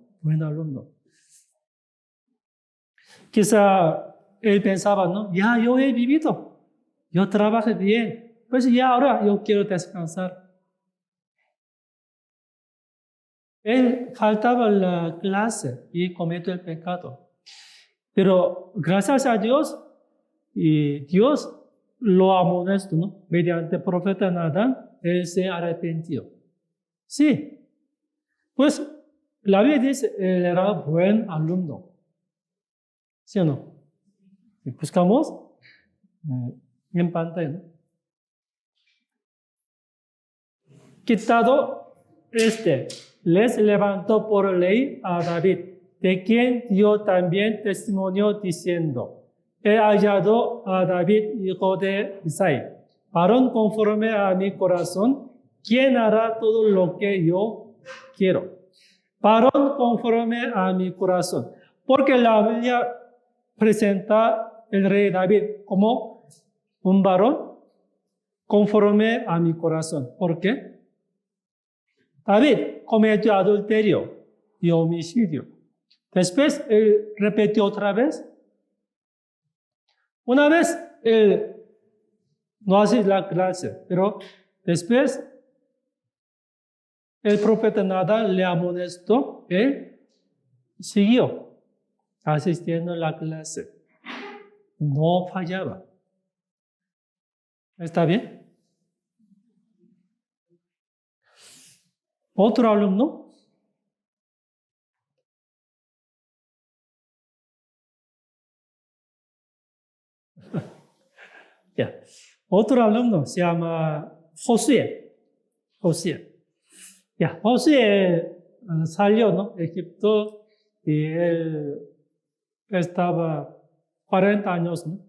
A: Quizá él pensaba, ¿no? Ya yo he vivido, yo trabajé bien, pues ya ahora yo quiero descansar. Él faltaba la clase y cometió el pecado. Pero gracias a Dios, y Dios lo amonestó, ¿no? Mediante el profeta Natán, él se arrepintió. Sí, pues la Biblia dice, él era buen alumno. ¿Sí o no? Buscamos en pantalla, ¿no? Quitado les levantó por ley a David, de quien dio también testimonio diciendo, he hallado a David, hijo de Isaí, varón conforme a mi corazón, quien hará todo lo que yo quiero. Varón conforme a mi corazón. Porque la Biblia presenta el rey David como un varón conforme a mi corazón. ¿Por qué? David cometió adulterio y homicidio. Después él repitió otra vez. Una vez él no hace la clase, pero después el profeta Natán le amonestó, él siguió asistiendo a la clase. No fallaba. ¿Está bien? Otro alumno. Otro alumno se llama Josué. Josué salió, ¿no? Egipto y él estaba 40 años, ¿no?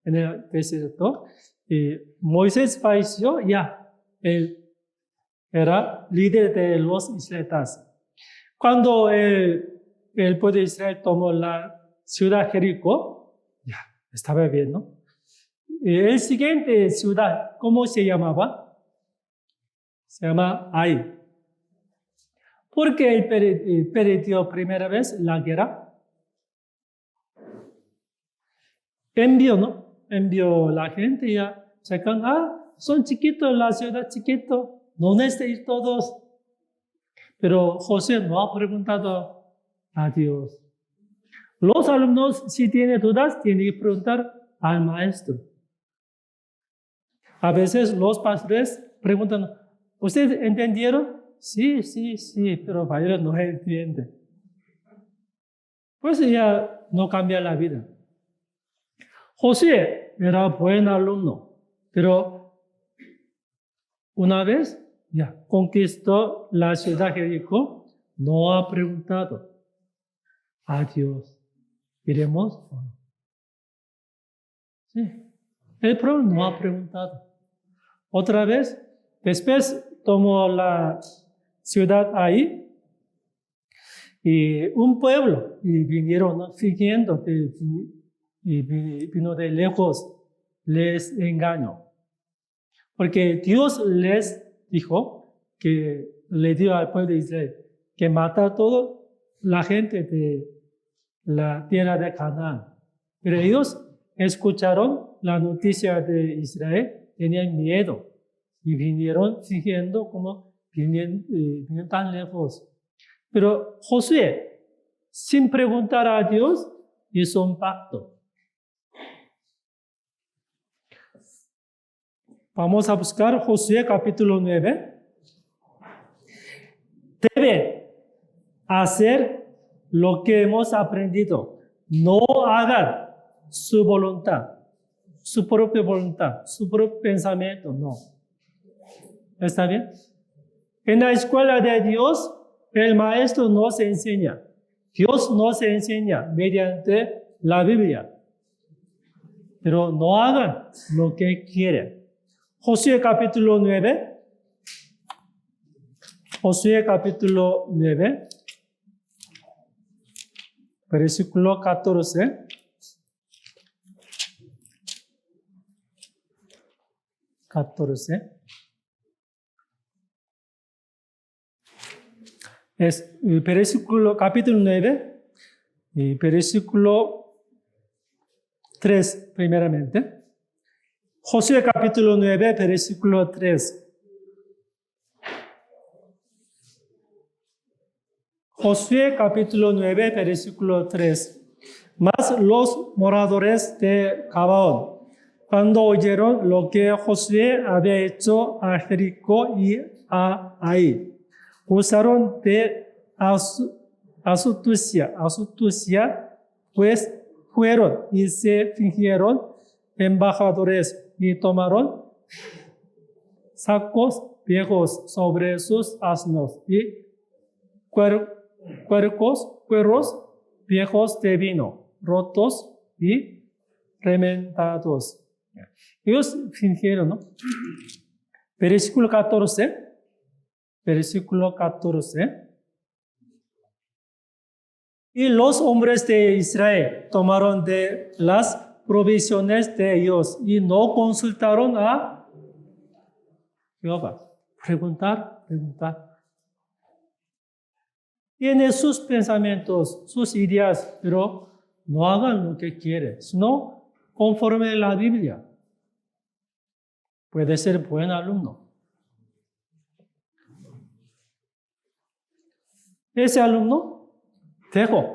A: En el desierto. Y Moisés falleció, él era líder de los israelitas. Cuando el pueblo de Israel tomó la ciudad Jericó, estaba bien, ¿no? El siguiente ciudad, ¿cómo se llamaba? Se llama Ai. ¿Por qué él perdió primera vez la guerra? Envió la gente ya. Son chiquitos, la ciudad chiquito. ¿Dónde están todos? Pero José no ha preguntado a Dios. Los alumnos, si tienen dudas, tienen que preguntar al maestro. A veces los pastores preguntan, ¿ustedes entendieron? Sí, pero el maestro no entiende. Pues ya no cambia la vida. José era buen alumno, pero una vez ya conquistó la ciudad Jericó, no ha preguntado a Dios, ¿iremos o no? Sí, el pueblo no ha preguntado. Otra vez, después tomó la ciudad ahí y un pueblo y vinieron, ¿no? Siguiendo y vino de lejos, les engañó. Porque Dios les dijo que le dio al pueblo de Israel que mata a toda la gente de la tierra de Canaán. Pero ellos escucharon la noticia de Israel, tenían miedo y vinieron siguiendo como vienen tan lejos. Pero Josué, sin preguntar a Dios, hizo un pacto. Vamos a buscar Josué capítulo 9. Debe hacer lo que hemos aprendido. No hagan su voluntad, su propia voluntad, su propio pensamiento, no. ¿Está bien? En la escuela de Dios, el maestro nos enseña. Dios nos enseña mediante la Biblia. Pero no hagan lo que quieren. Josué capítulo 9. Josué capítulo 9. Versículo 14. Es versículo, capítulo 9, y versículo 3 primeramente. Josué capítulo 9, versículo 3. Josué capítulo 9, versículo 3. Mas los moradores de Gabaón, cuando oyeron lo que Josué había hecho a Jericó y a Ai, usaron de astucia, pues fueron y se fingieron embajadores y tomaron sacos viejos sobre sus asnos y cueros viejos de vino, rotos y remendados. Ellos fingieron, ¿no? Versículo 14. Versículo 14. Y los hombres de Israel tomaron de las provisiones de ellos y no consultaron a Jehová. Preguntar. Tiene sus pensamientos, sus ideas, pero no hagan lo que quieren, sino conforme a la Biblia. Puede ser buen alumno. Ese alumno dejó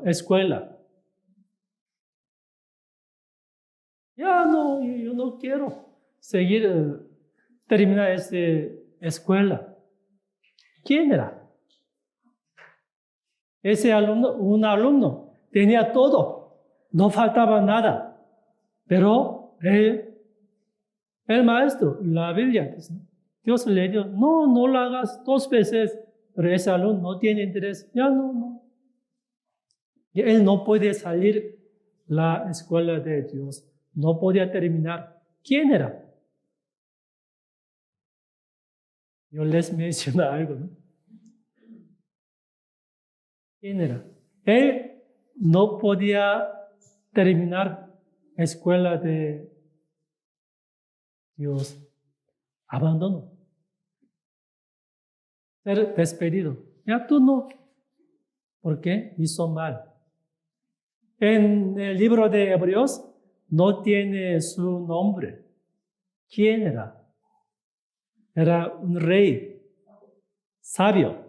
A: escuela. Ya no, yo no quiero seguir, terminar esta escuela. ¿Quién era? Ese alumno, un alumno, tenía todo, no faltaba nada, pero el maestro, la Biblia, Dios le dijo, no lo hagas 2 veces, pero ese alumno no tiene interés, ya no. Y él no puede salir la escuela de Dios, no podía terminar. ¿Quién era? Yo les menciono algo, ¿no? ¿Quién era? Él no podía terminar la escuela de Dios. Abandonó. Ser despedido. Ya tú no. ¿Por qué? Hizo mal. En el libro de Hebreos no tiene su nombre. ¿Quién era? Era un rey sabio.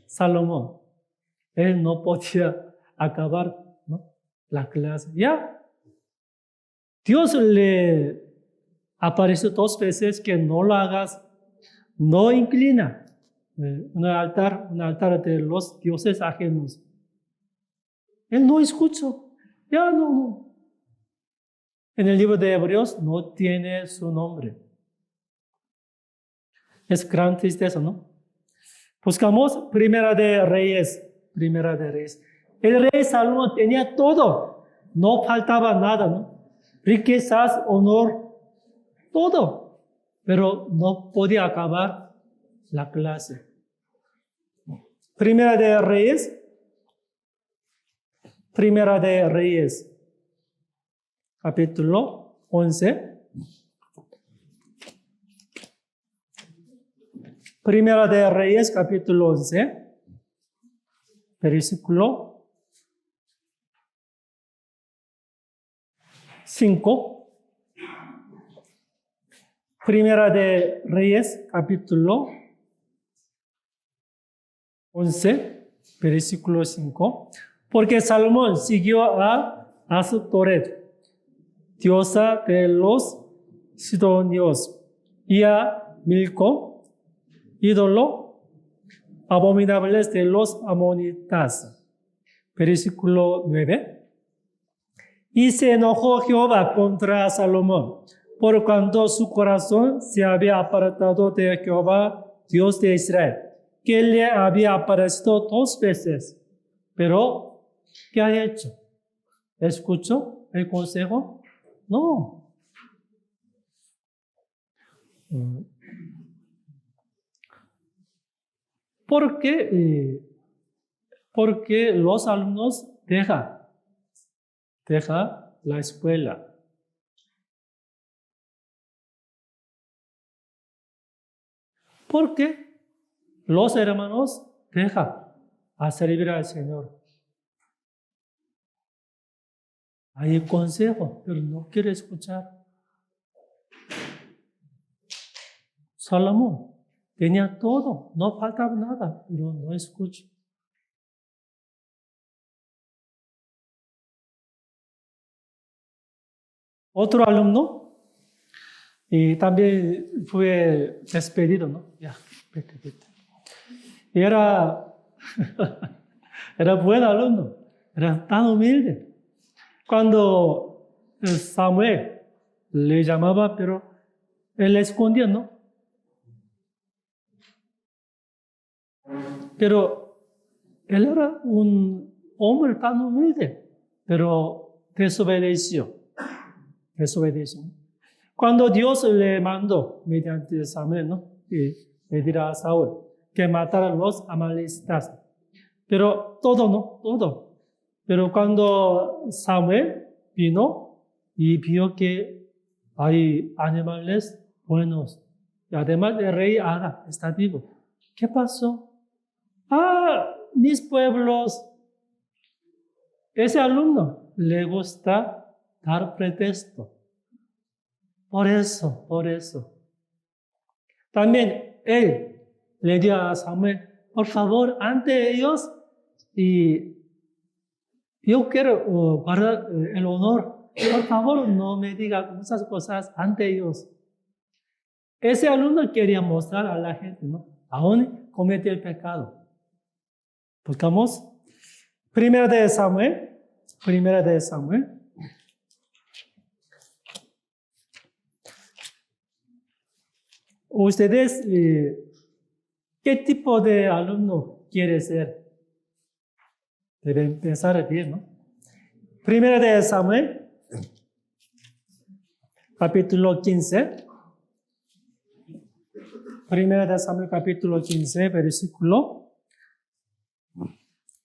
A: Salomón. Él no podía acabar, ¿no?, la clase. Ya. Dios le apareció 2 veces que no lo hagas, no inclina un altar de los dioses ajenos. Él no escuchó. Ya no. En el libro de Hebreos no tiene su nombre. Es gran tristeza, ¿no? Buscamos Primera de Reyes. Primera de Reyes. El rey Salomón tenía todo. No faltaba nada, ¿no? Riquezas, honor, todo. Pero no podía acabar la clase. Primera de Reyes. Primera de Reyes. Capítulo 11. Primera de Reyes, capítulo 11. Versículo 5. Primera de Reyes, capítulo 11, versículo 5. Porque Salomón siguió a Astoret, diosa de los sidonios, y a Milco, ídolo abominables de los amonitas. Versículo 9. Y se enojó Jehová contra Salomón, por cuanto su corazón se había apartado de Jehová, Dios de Israel, que le había aparecido 2 veces. Pero, ¿qué ha hecho? ¿Escuchó el consejo? No. Porque los alumnos dejan la escuela. Porque los hermanos dejan a servir al Señor. Hay consejo, pero no quiere escuchar. Salomón tenía todo, no faltaba nada, pero no escucha. Otro alumno, y también fue despedido, ¿no? Ya, vete. Y era buen alumno, era tan humilde. Cuando Samuel le llamaba, pero él escondía, ¿no? Pero él era un hombre tan humilde, pero desobedeció. Cuando Dios le mandó mediante Samuel, ¿no? Y le dirá a Saúl que matara a los amalecitas. Pero todo. Pero cuando Samuel vino y vio que hay animales buenos, y además el rey Aga está vivo. ¿Qué pasó? Mis pueblos. Ese alumno le gusta dar pretexto. Por eso. También él le dio a Samuel, por favor, ante ellos, y yo quiero guardar el honor. Por favor, no me diga muchas cosas ante ellos. Ese alumno quería mostrar a la gente, ¿no? Aún cometió el pecado. Buscamos Primera de Samuel. ¿Ustedes qué tipo de alumno quiere ser? Deben pensar bien, ¿no? Primera de Samuel, capítulo 15. Primera de Samuel, capítulo 15, versículo.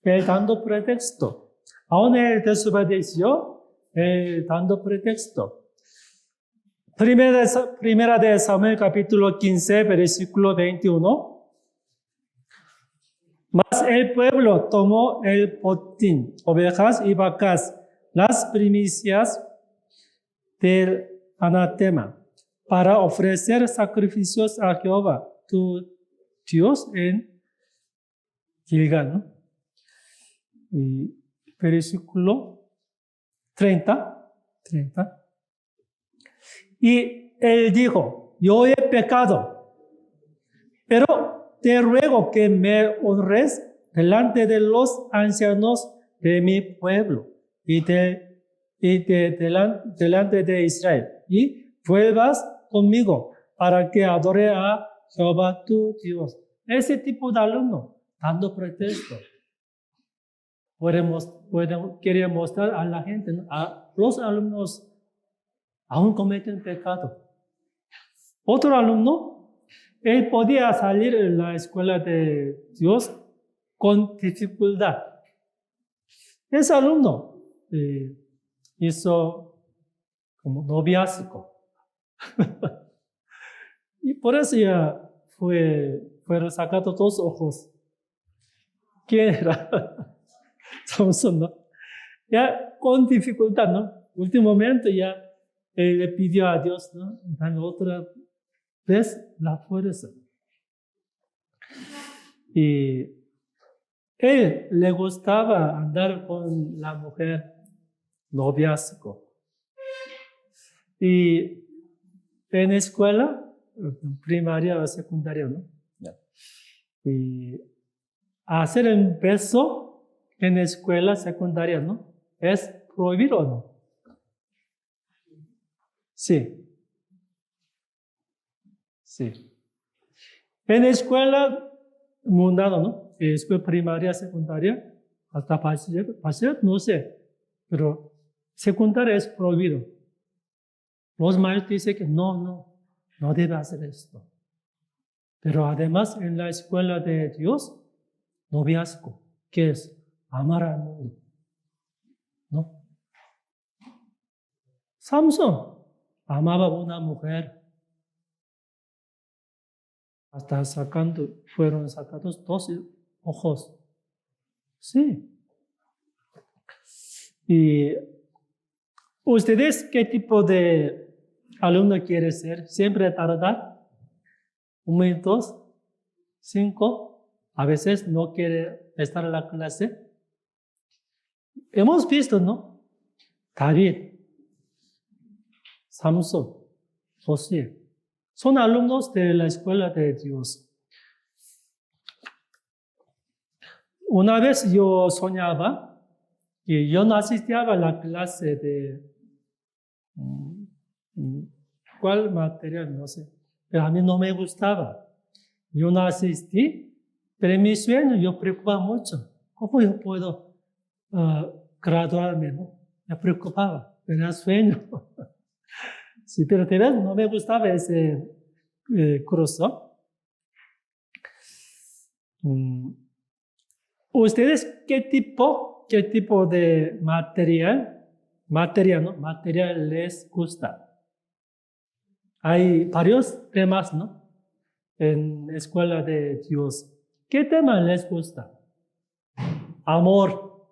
A: Él dando pretexto. Aún él desobedeció, él dando pretexto. Primera de Samuel, capítulo 15, versículo 21. Mas el pueblo tomó el botín, ovejas y vacas, las primicias del anatema, para ofrecer sacrificios a Jehová, tu Dios, en Gilgal, ¿no? Y versículo 30. Y él dijo, yo he pecado, pero te ruego que me honres delante de los ancianos de mi pueblo y delante de Israel, y vuelvas conmigo para que adore a Jehová tu Dios. Ese tipo de alumno, dando pretexto, quiere mostrar a la gente, ¿no? A los alumnos aún cometen pecado. Otro alumno, él podía salir de la escuela de Dios con dificultad. Ese alumno hizo como noviazgo. Y por eso ya fueron sacados 2 ojos. ¿Quién era? Samson, ¿no? Ya con dificultad, ¿no? Último momento ya él le pidió a Dios, ¿no? Dame otra vez la fuerza. Y él le gustaba andar con la mujer, noviazgo. Y en escuela, primaria o secundaria, ¿no? Y hacer un beso en escuela secundaria, ¿no? ¿Es prohibido o no? Sí. Sí. En escuela mundana, ¿no? Escuela primaria, secundaria, hasta bachiller, no sé. Pero secundaria es prohibido. Los maestros dicen que no debe hacer esto. Pero además en la escuela de Dios, noviazgo, que es amar al mundo. ¿No? Samson amaba a una mujer. Hasta fueron sacados 2 ojos. Sí. ¿Y ustedes qué tipo de alumno quieren ser? ¿Siempre tardar? 1 minuto, 5. A veces no quiere estar en la clase. Hemos visto, ¿no? David, Samson, José. Son alumnos de la escuela de Dios. Una vez yo soñaba y yo no asistía a la clase de ¿cuál material? No sé. Pero a mí no me gustaba. Yo no asistí, pero en mi sueño yo preocupaba mucho. ¿Cómo yo puedo graduarme? ¿No? Me preocupaba, pero era sueño. Sí, pero de verdad no me gustaba ese curso. ¿Ustedes qué tipo de material les gusta? Hay varios temas, ¿no? En escuela de Dios. ¿Qué tema les gusta? Amor,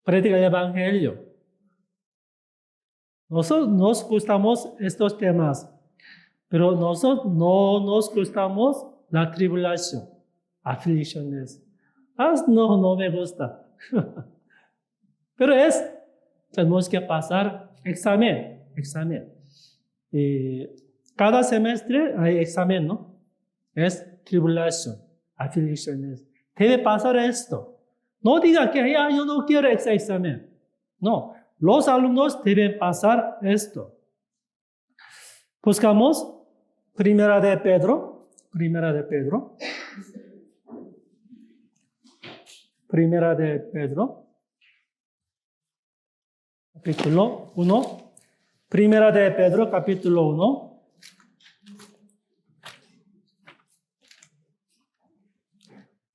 A: predica el evangelio. Nosotros nos gustamos estos temas, pero nosotros no nos gustamos la tribulación, aflicciones. No me gusta. Pero tenemos que pasar examen. Y cada semestre hay examen, ¿no? Es tribulación, aflicciones. Debe pasar esto. No diga que yo no quiero ese examen. No, los alumnos deben pasar esto. Buscamos Primera de Pedro, capítulo 1. Primera de Pedro, capítulo 1.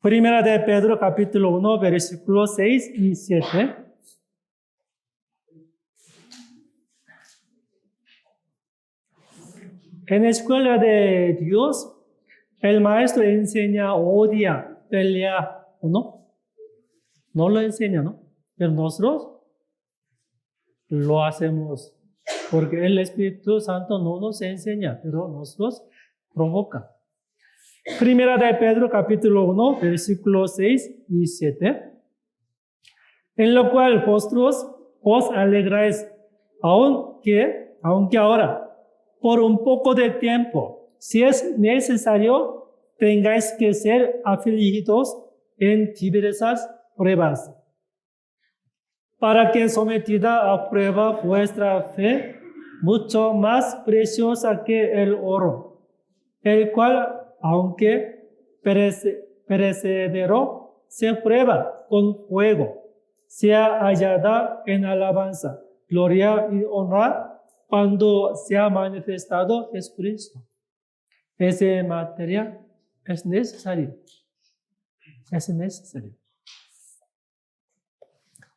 A: Primera de Pedro, capítulo 1, versículos 6 y 7. En la escuela de Dios, el maestro enseña, odia, pelea, ¿o no? No lo enseña, ¿no? Pero nosotros lo hacemos, porque el Espíritu Santo no nos enseña, pero nosotros provoca. Primera de Pedro, capítulo 1, versículos 6 y 7. En lo cual vosotros os alegráis, aunque ahora, por un poco de tiempo, si es necesario, tengáis que ser afligidos en diversas pruebas, para que sometida a prueba vuestra fe, mucho más preciosa que el oro, el cual, aunque perecedero, se prueba con fuego, sea hallada en alabanza, gloria y honra cuando sea manifestado Jesucristo. Esa materia es necesario. Es necesario.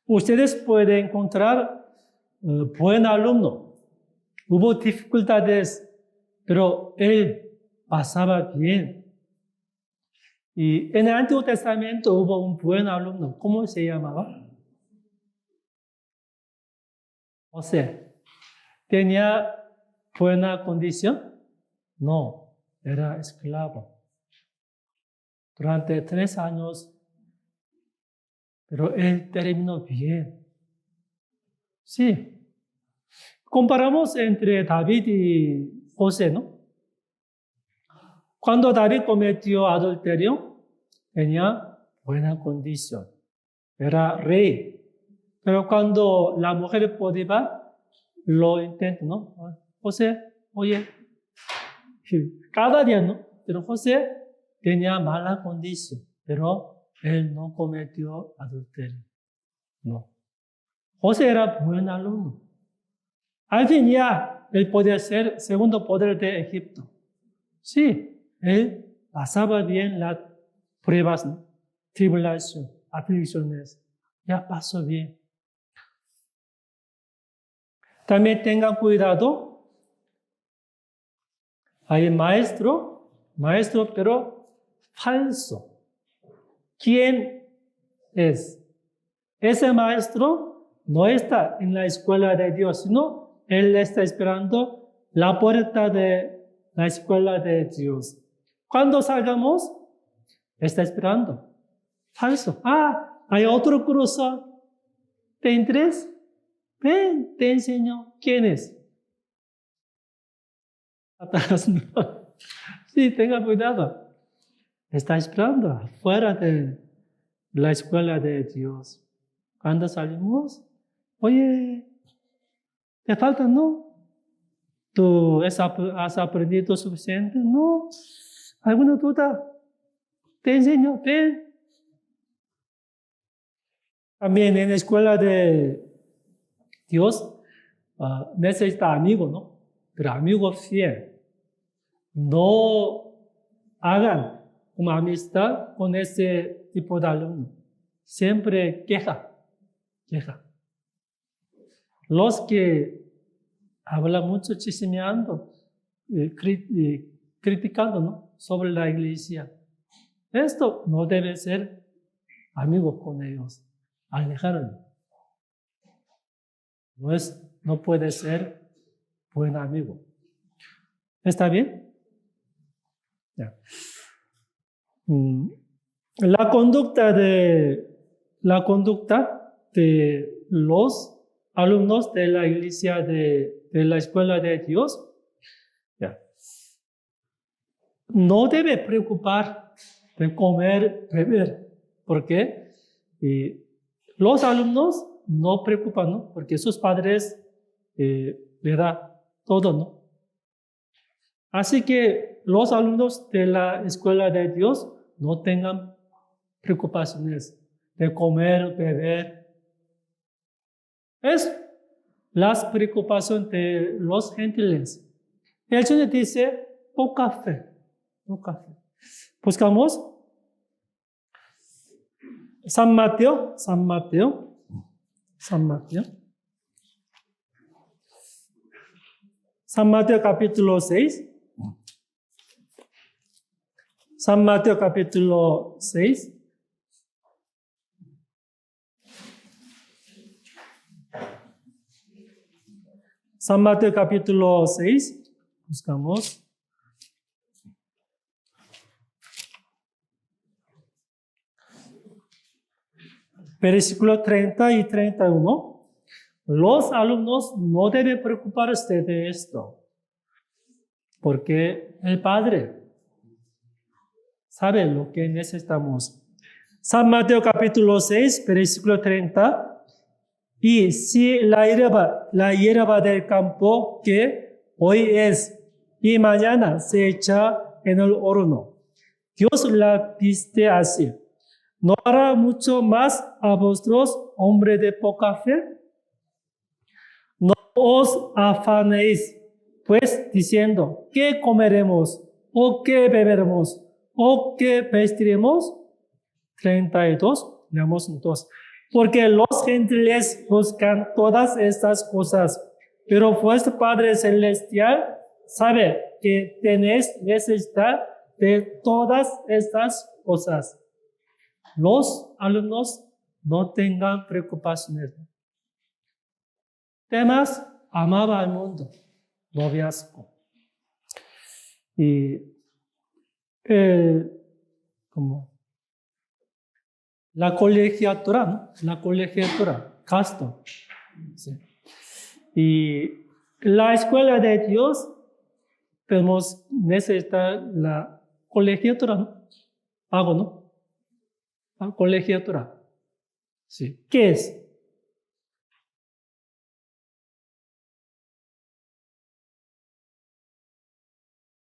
A: Ustedes pueden encontrar buen alumno. Hubo dificultades, pero él pasaba bien. Y en el Antiguo Testamento hubo un buen alumno. ¿Cómo se llamaba? José. ¿Tenía buena condición? No, era esclavo. Durante 3 años, pero él terminó bien. Sí. Comparamos entre David y José, ¿no? Cuando David cometió adulterio, tenía buena condición. Era rey. Pero cuando la mujer Potifar lo intentó, ¿no? José, oye, cada día, ¿no? Pero José tenía mala condición, pero él no cometió adulterio. No. José era buen alumno. Al fin ya, él podía ser segundo poder de Egipto. Sí, él pasaba bien las pruebas, ¿no? Tribulación, aflicciones. Ya pasó bien. También tengan cuidado. Hay maestro pero falso. ¿Quién es? Ese maestro no está en la escuela de Dios, sino él está esperando la puerta de la escuela de Dios. Cuando salgamos, está esperando. Falso. Hay otro curso. ¿Te interesa? Ven, te enseño. ¿Quién es? Satanás. Sí, tenga cuidado. Está esperando afuera de la escuela de Dios. Cuando salimos, oye, te falta, ¿no? ¿Tú has aprendido suficiente? No. ¿Alguna duda? Te enseño, ven. También en la escuela de Dios necesita amigo, ¿no? Pero amigo fiel. No hagan una amistad con ese tipo de alumno. Siempre queja. Los que hablan mucho chismeando, criticando, ¿no? Sobre la iglesia. Esto no debe ser amigo con ellos. Alejarlo. No puede ser buen amigo. ¿Está bien? Ya. La conducta de los alumnos de la iglesia de la escuela de Dios no debe preocupar de comer, beber, porque los alumnos no preocupan, ¿no? Porque sus padres le dan todo, ¿no? Así que los alumnos de la escuela de Dios no tengan preocupaciones de comer, beber. Es las preocupaciones de los gentiles. El Señor dice, poca fe. Buscamos San Mateo capítulo 6. San Mateo capítulo 6. San Mateo capítulo 6. Buscamos. Versículo 30 y 31. Los alumnos no deben preocuparse de esto, porque el Padre sabe lo que necesitamos. San Mateo capítulo 6, versículo 30. Y si la hierba del campo que hoy es y mañana se echa en el horno. Dios la viste así. ¿No hará mucho más a vosotros, hombres de poca fe? No os afanéis, pues, diciendo, ¿qué comeremos? ¿O qué beberemos? ¿O qué vestiremos? 32, leamos entonces. Porque los gentiles buscan todas estas cosas, pero vuestro Padre Celestial sabe que tenéis necesidad de todas estas cosas. Los alumnos no tengan preocupaciones. Temas, amaba al mundo, noviazgo. Y como la colegiatura, ¿no? La colegiatura, gasto. Sí. Y la escuela de Dios, podemos necesitar la colegiatura, ¿no? Algo, ¿no? La colegiatura. Sí. ¿Qué es?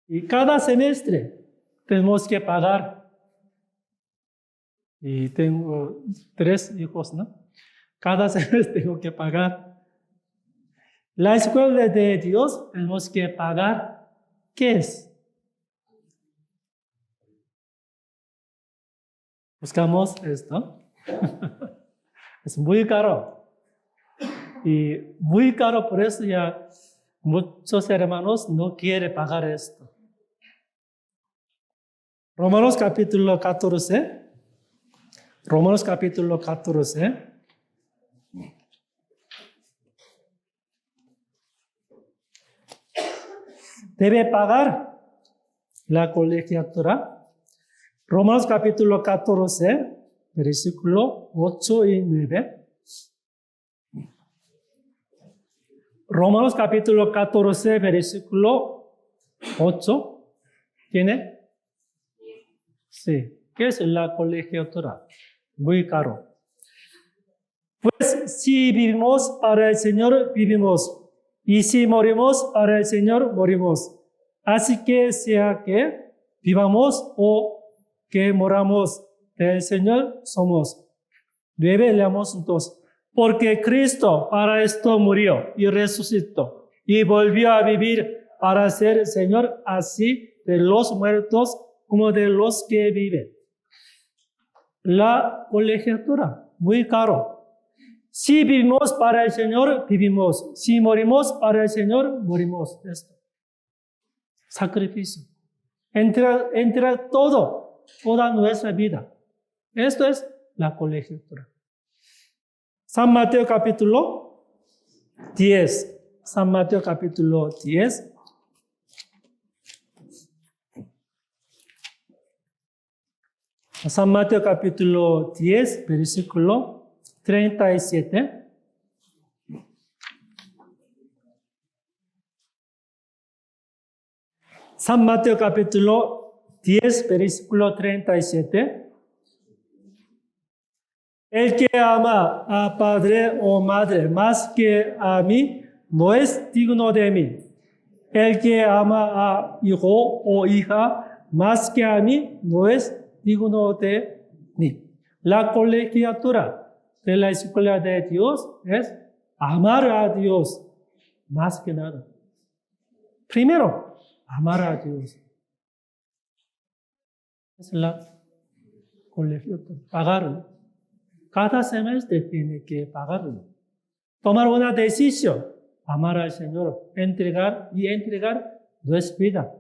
A: Y cada semestre tenemos que pagar. Y tengo 3 hijos, ¿no? Cada semestre tengo que pagar. La escuela de Dios tenemos que pagar. ¿Qué es? Buscamos esto. Es muy caro. Y muy caro, por eso ya muchos hermanos no quieren pagar esto. Romanos capítulo 14. Romanos capítulo 14. Debe pagar la colegiatura. Romanos capítulo 14, versículo 8 y 9. Romanos capítulo 14, versículo 8. ¿Tiene? Sí. ¿Qué es la colegiatura? Muy caro. Pues si vivimos para el Señor, vivimos. Y si morimos para el Señor, morimos. Así que sea que vivamos o que moramos, del Señor somos. 9, leamos entonces. Porque Cristo para esto murió y resucitó y volvió a vivir para ser Señor así de los muertos como de los que viven. La colegiatura, muy caro. Si vivimos para el Señor, vivimos. Si morimos para el Señor, morimos. Esto. Sacrificio. Entra toda nuestra vida. Esto es la colegiatura. San Mateo capítulo 10. San Mateo capítulo 10. San Mateo capítulo 10, versículo 37. San Mateo capítulo 10, versículo 37. El que ama a padre o madre más que a mí no es digno de mí. El que ama a hijo o hija más que a mí no es digno de mí. La colegiatura de la escuela de Dios es amar a Dios más que nada. Primero, amar a Dios. Es la colegiatura. Pagarlo. Cada semestre tiene que pagarlo. Tomar una decisión. Amar al Señor. Entregar nuestra vida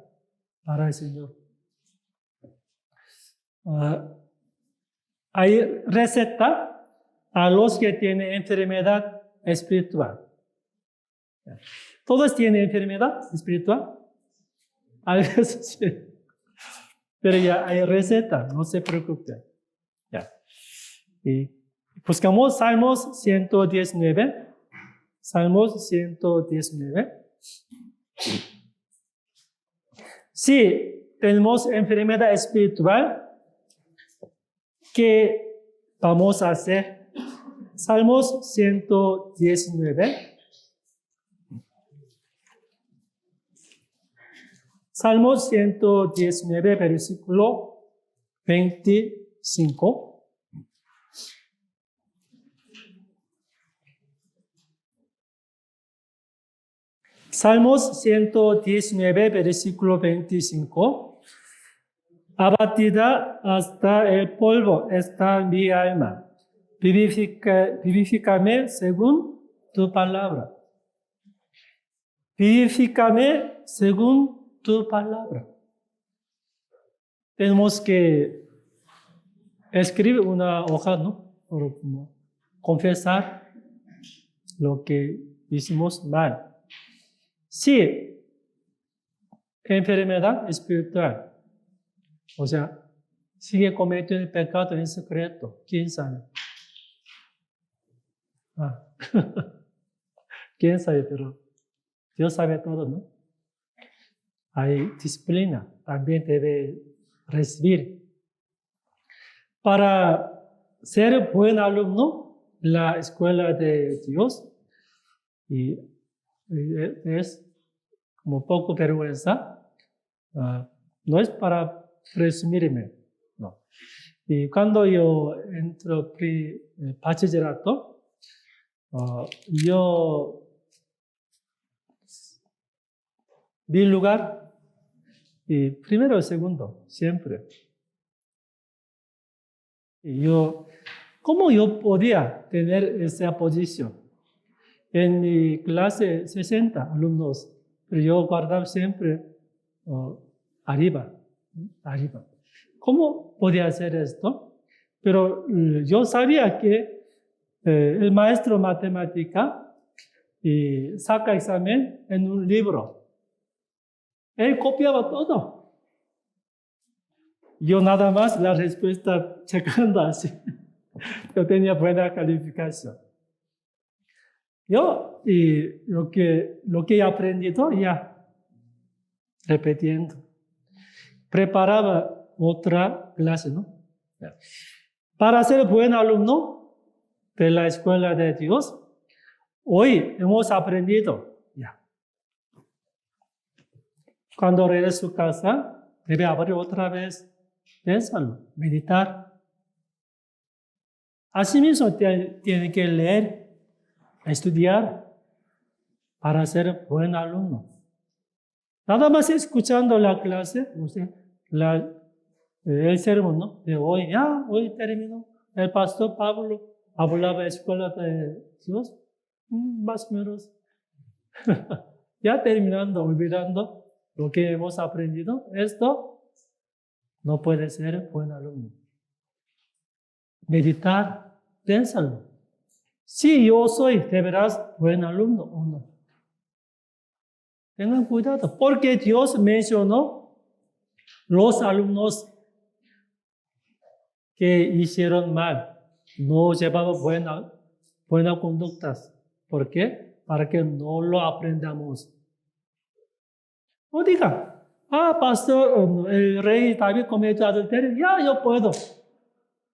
A: para el Señor. Hay receta a los que tienen enfermedad espiritual. ¿Todos tienen enfermedad espiritual? A veces sí. Pero ya hay receta, no se preocupen. Ya. Y buscamos Salmos 119. Salmos 119. Si tenemos enfermedad espiritual, ¿qué vamos a hacer? Salmos 119. Salmo 119, versículo 25. Salmos 119, versículo 25. Abatida hasta el polvo está mi alma. Vivifícame según tu palabra. Vivifícame según tu palabra. Tenemos que escribir una hoja, ¿no? Para confesar lo que hicimos mal. Sí, enfermedad espiritual. O sea, sigue cometiendo el pecado en secreto. ¿Quién sabe? ¿Quién sabe? Pero Dios sabe todo, ¿no? Hay disciplina. También debe recibir. Para ser buen alumno en la escuela de Dios, y es como poco vergüenza, no es para presumirme, no. Y cuando yo entro bachillerato, yo mi lugar, y primero y segundo, siempre. Y ¿cómo yo podía tener esa posición? En mi clase 60 alumnos, pero yo guardaba siempre arriba. ¿Cómo podía hacer esto? Pero yo sabía que el maestro de matemática saca examen en un libro. Él copiaba todo. Yo nada más la respuesta checando así. Yo tenía buena calificación. Yo lo que he aprendido ya repitiendo. Preparaba otra clase, ¿no? Para ser buen alumno de la escuela de Dios, hoy hemos aprendido ya. Cuando regrese a su casa, debe abrir otra vez, pensarlo, meditar. Asimismo, tiene que leer, estudiar para ser buen alumno. Nada más escuchando la clase, el sermón, ¿no? De hoy, hoy terminó. El pastor Pablo hablaba de la escuela de Dios, más o menos. Ya terminando, olvidando lo que hemos aprendido, esto no puede ser buen alumno. Meditar, piénsalo. Si yo soy de veras buen alumno o no. Tengan cuidado, porque Dios mencionó los alumnos que hicieron mal, no llevaban buenas conductas. ¿Por qué? Para que no lo aprendamos. No diga, pastor, el rey David cometió adulterio, ya yo puedo.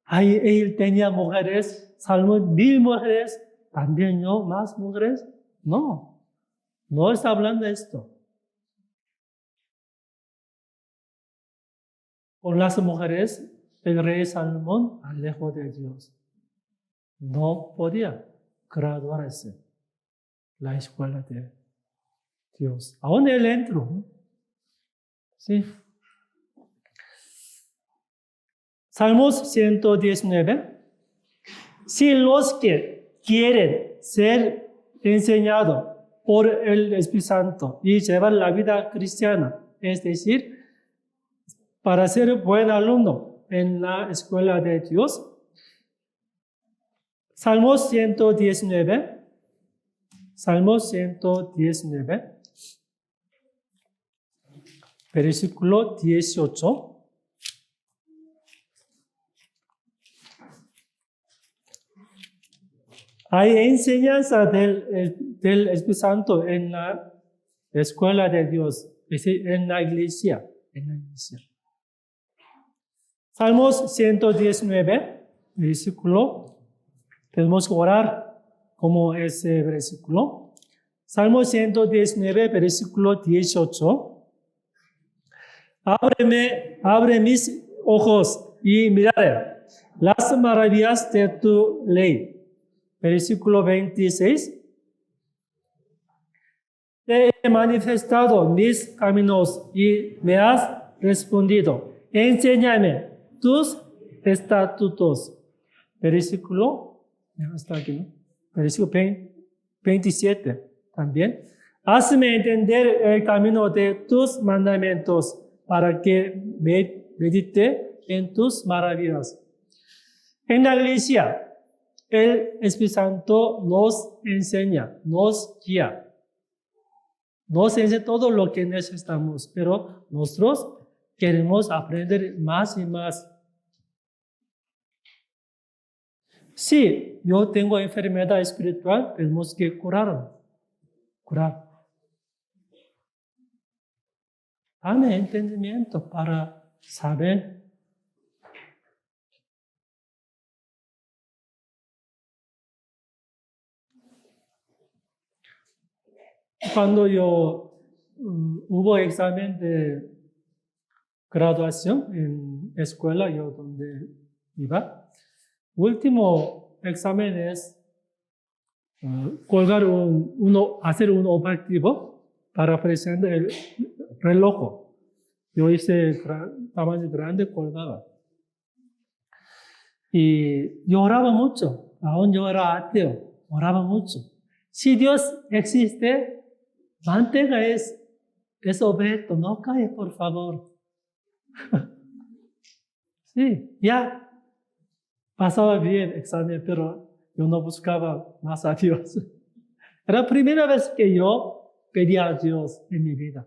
A: Él tenía mujeres, Salmo 1000 mujeres, también yo más mujeres. No está hablando de esto. Con las mujeres, el rey Salomón alejó de Dios. No podía graduarse la escuela de Dios. Aún él entró. Sí. Salmos 119. Si los que quieren ser enseñados por el Espíritu Santo y llevar la vida cristiana, es decir, para ser buen alumno en la escuela de Dios, Salmos 119, versículo 18. Hay enseñanza del Espíritu Santo en la escuela de Dios, es decir, en la iglesia. Salmos 119, versículo. Tenemos que orar como ese versículo. Salmo 119, versículo 18. Abre mis ojos y miraré las maravillas de tu ley. Versículo 26. Te he manifestado mis caminos y me has respondido. Enséñame tus estatutos. Versículo, está aquí, ¿no? Versículo 27 también. Hazme entender el camino de tus mandamientos para que medite en tus maravillas. En la iglesia, el Espíritu Santo nos enseña, nos guía. Nos enseña todo lo que necesitamos, pero nosotros queremos aprender más y más. Si yo tengo enfermedad espiritual, tenemos que curar. Dame entendimiento para saber. Cuando hubo examen de graduación en escuela, yo donde iba, último examen es hacer un objetivo para presentar el reloj. Yo hice tamaño grande, colgaba. Y lloraba mucho, aún yo era ateo, oraba mucho. Si Dios existe, mantenga ese objeto, no cae, por favor. Sí, ya pasaba bien el examen, pero yo no buscaba más a Dios. Era la primera vez que yo pedía a Dios en mi vida.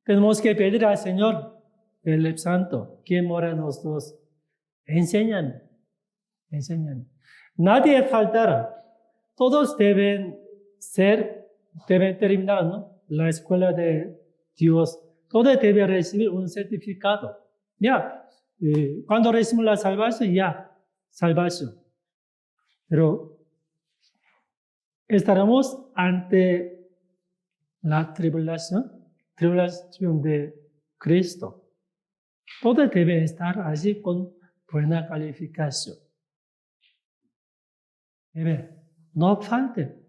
A: Tenemos que pedir al Señor, el Santo, que mora en nosotros. Enséñame. Nadie faltará. Todos deben terminar, ¿no? La escuela de Dios. Todos deben recibir un certificado. Ya, cuando recibimos la salvación, salvación. Pero estaremos ante la tribulación de Cristo. Todos deben estar allí con buena calificación. No falte.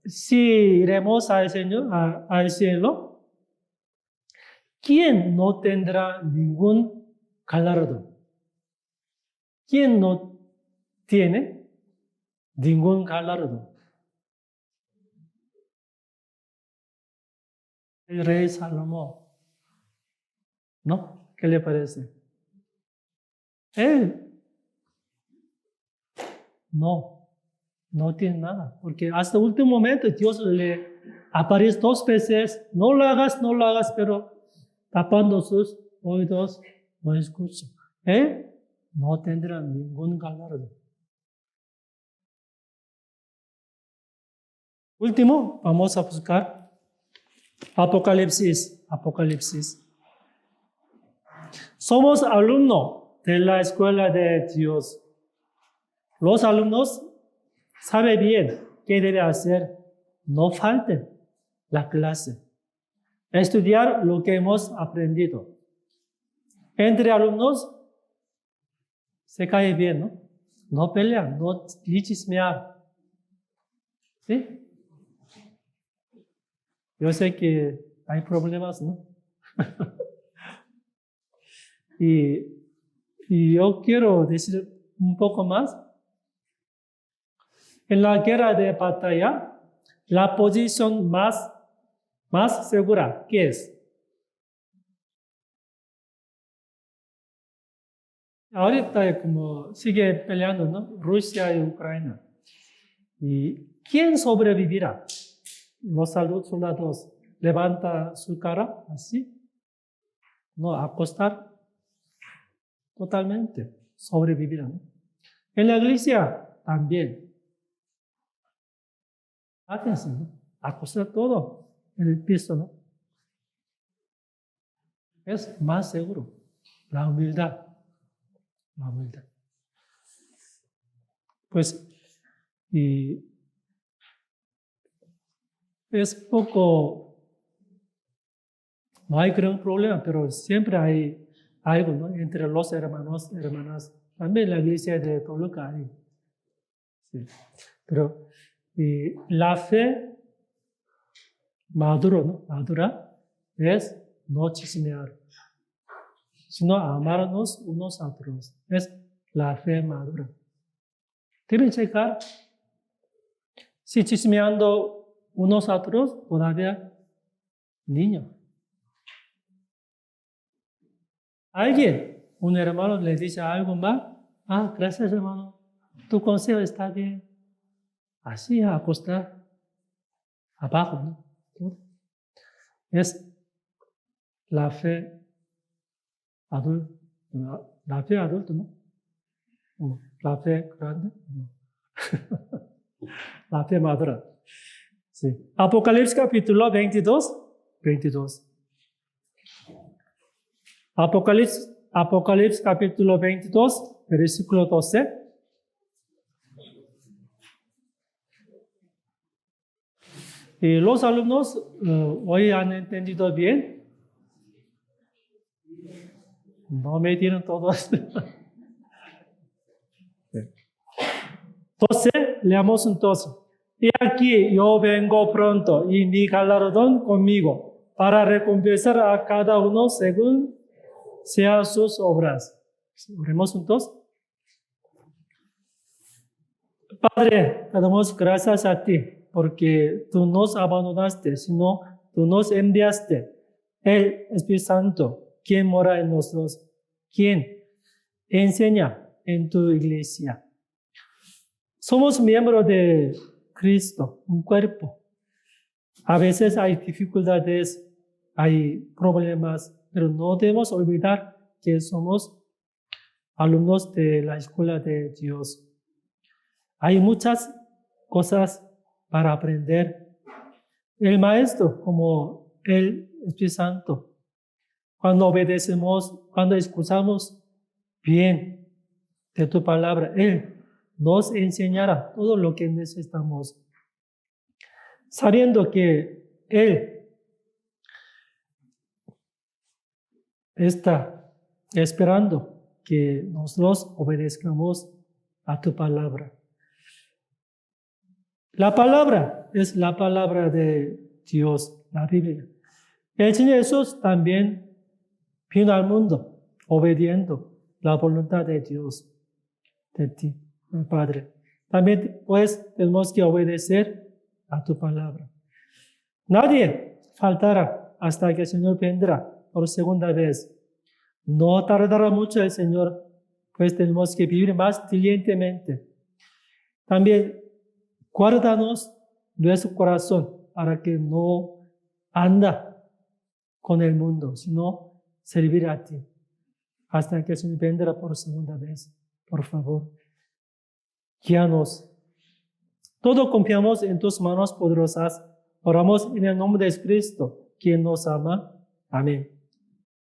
A: Si iremos al Señor, al cielo, ¿quién no tendrá ningún galardón? ¿Quién no tiene ningún galardón? El rey Salomón, ¿no? ¿Qué le parece? Él no tiene nada, porque hasta el último momento Dios le aparece 2 veces, no lo hagas, pero tapando sus oídos, no escucha. Él no tendrá ningún galardón. Último, vamos a buscar Apocalipsis. Somos alumnos de la escuela de Dios. Los alumnos saben bien qué debe hacer. No falten la clase. Estudiar lo que hemos aprendido. Entre alumnos se cae bien, ¿no? No pelean, no chismear. ¿Sí? Yo sé que hay problemas, ¿no? y yo quiero decir un poco más. En la guerra de batalla, la posición más segura, ¿qué es? Ahorita como sigue peleando, ¿no? Rusia y Ucrania. ¿Y quién sobrevivirá? Los soldados levanta su cara así, no acostar totalmente, sobrevivirán. En la iglesia también. Háganse, ¿no? Acostar todo en el piso, ¿no? Es más seguro. La humildad. Pues, y es poco, no hay gran problema, pero siempre hay algo, ¿no? Entre los hermanos, hermanas. También la iglesia de Toluca hay. Sí. Pero la fe madura, ¿no? Madura es no chismear, sino amarnos unos a otros. Es la fe madura. Deben checar si chismeando unos a otros todavía niño. Alguien, un hermano le dice algo más, gracias hermano, tu consejo está bien. Así a acostar abajo, ¿no? Es la fe adulta, la fe adulta, ¿no? La fe grande, no. La fe madura. Sí. Apocalipsis capítulo 22. Apocalipsis capítulo 22, versículo 12. Y los alumnos hoy han entendido bien. No me dieron todos. 12, leamos entonces. Y aquí yo vengo pronto y mi galardón conmigo para recompensar a cada uno según sean sus obras. Oremos juntos. Padre, te damos gracias a ti porque tú nos abandonaste, sino tú nos enviaste el Espíritu Santo, quien mora en nosotros, quien enseña en tu iglesia. Somos miembros de Cristo, un cuerpo. A veces hay dificultades, hay problemas, pero no debemos olvidar que somos alumnos de la escuela de Dios. Hay muchas cosas para aprender. El Maestro, como el Espíritu Santo, cuando obedecemos, cuando escuchamos bien de tu palabra, Él nos enseñará todo lo que necesitamos, sabiendo que Él está esperando que nosotros obedezcamos a tu palabra. La palabra es la palabra de Dios, la Biblia. El Señor Jesús también vino al mundo obediendo la voluntad de Dios, de ti, el Padre. También pues tenemos que obedecer a tu palabra. Nadie faltará hasta que el Señor vendrá por segunda vez. No tardará mucho el Señor, pues tenemos que vivir más diligentemente. También guárdanos nuestro corazón para que no anda con el mundo, sino servir a ti hasta que el Señor vendrá por segunda vez. Por favor, guíanos. Todo confiamos en tus manos poderosas. Oramos en el nombre de Cristo, quien nos ama. Amén.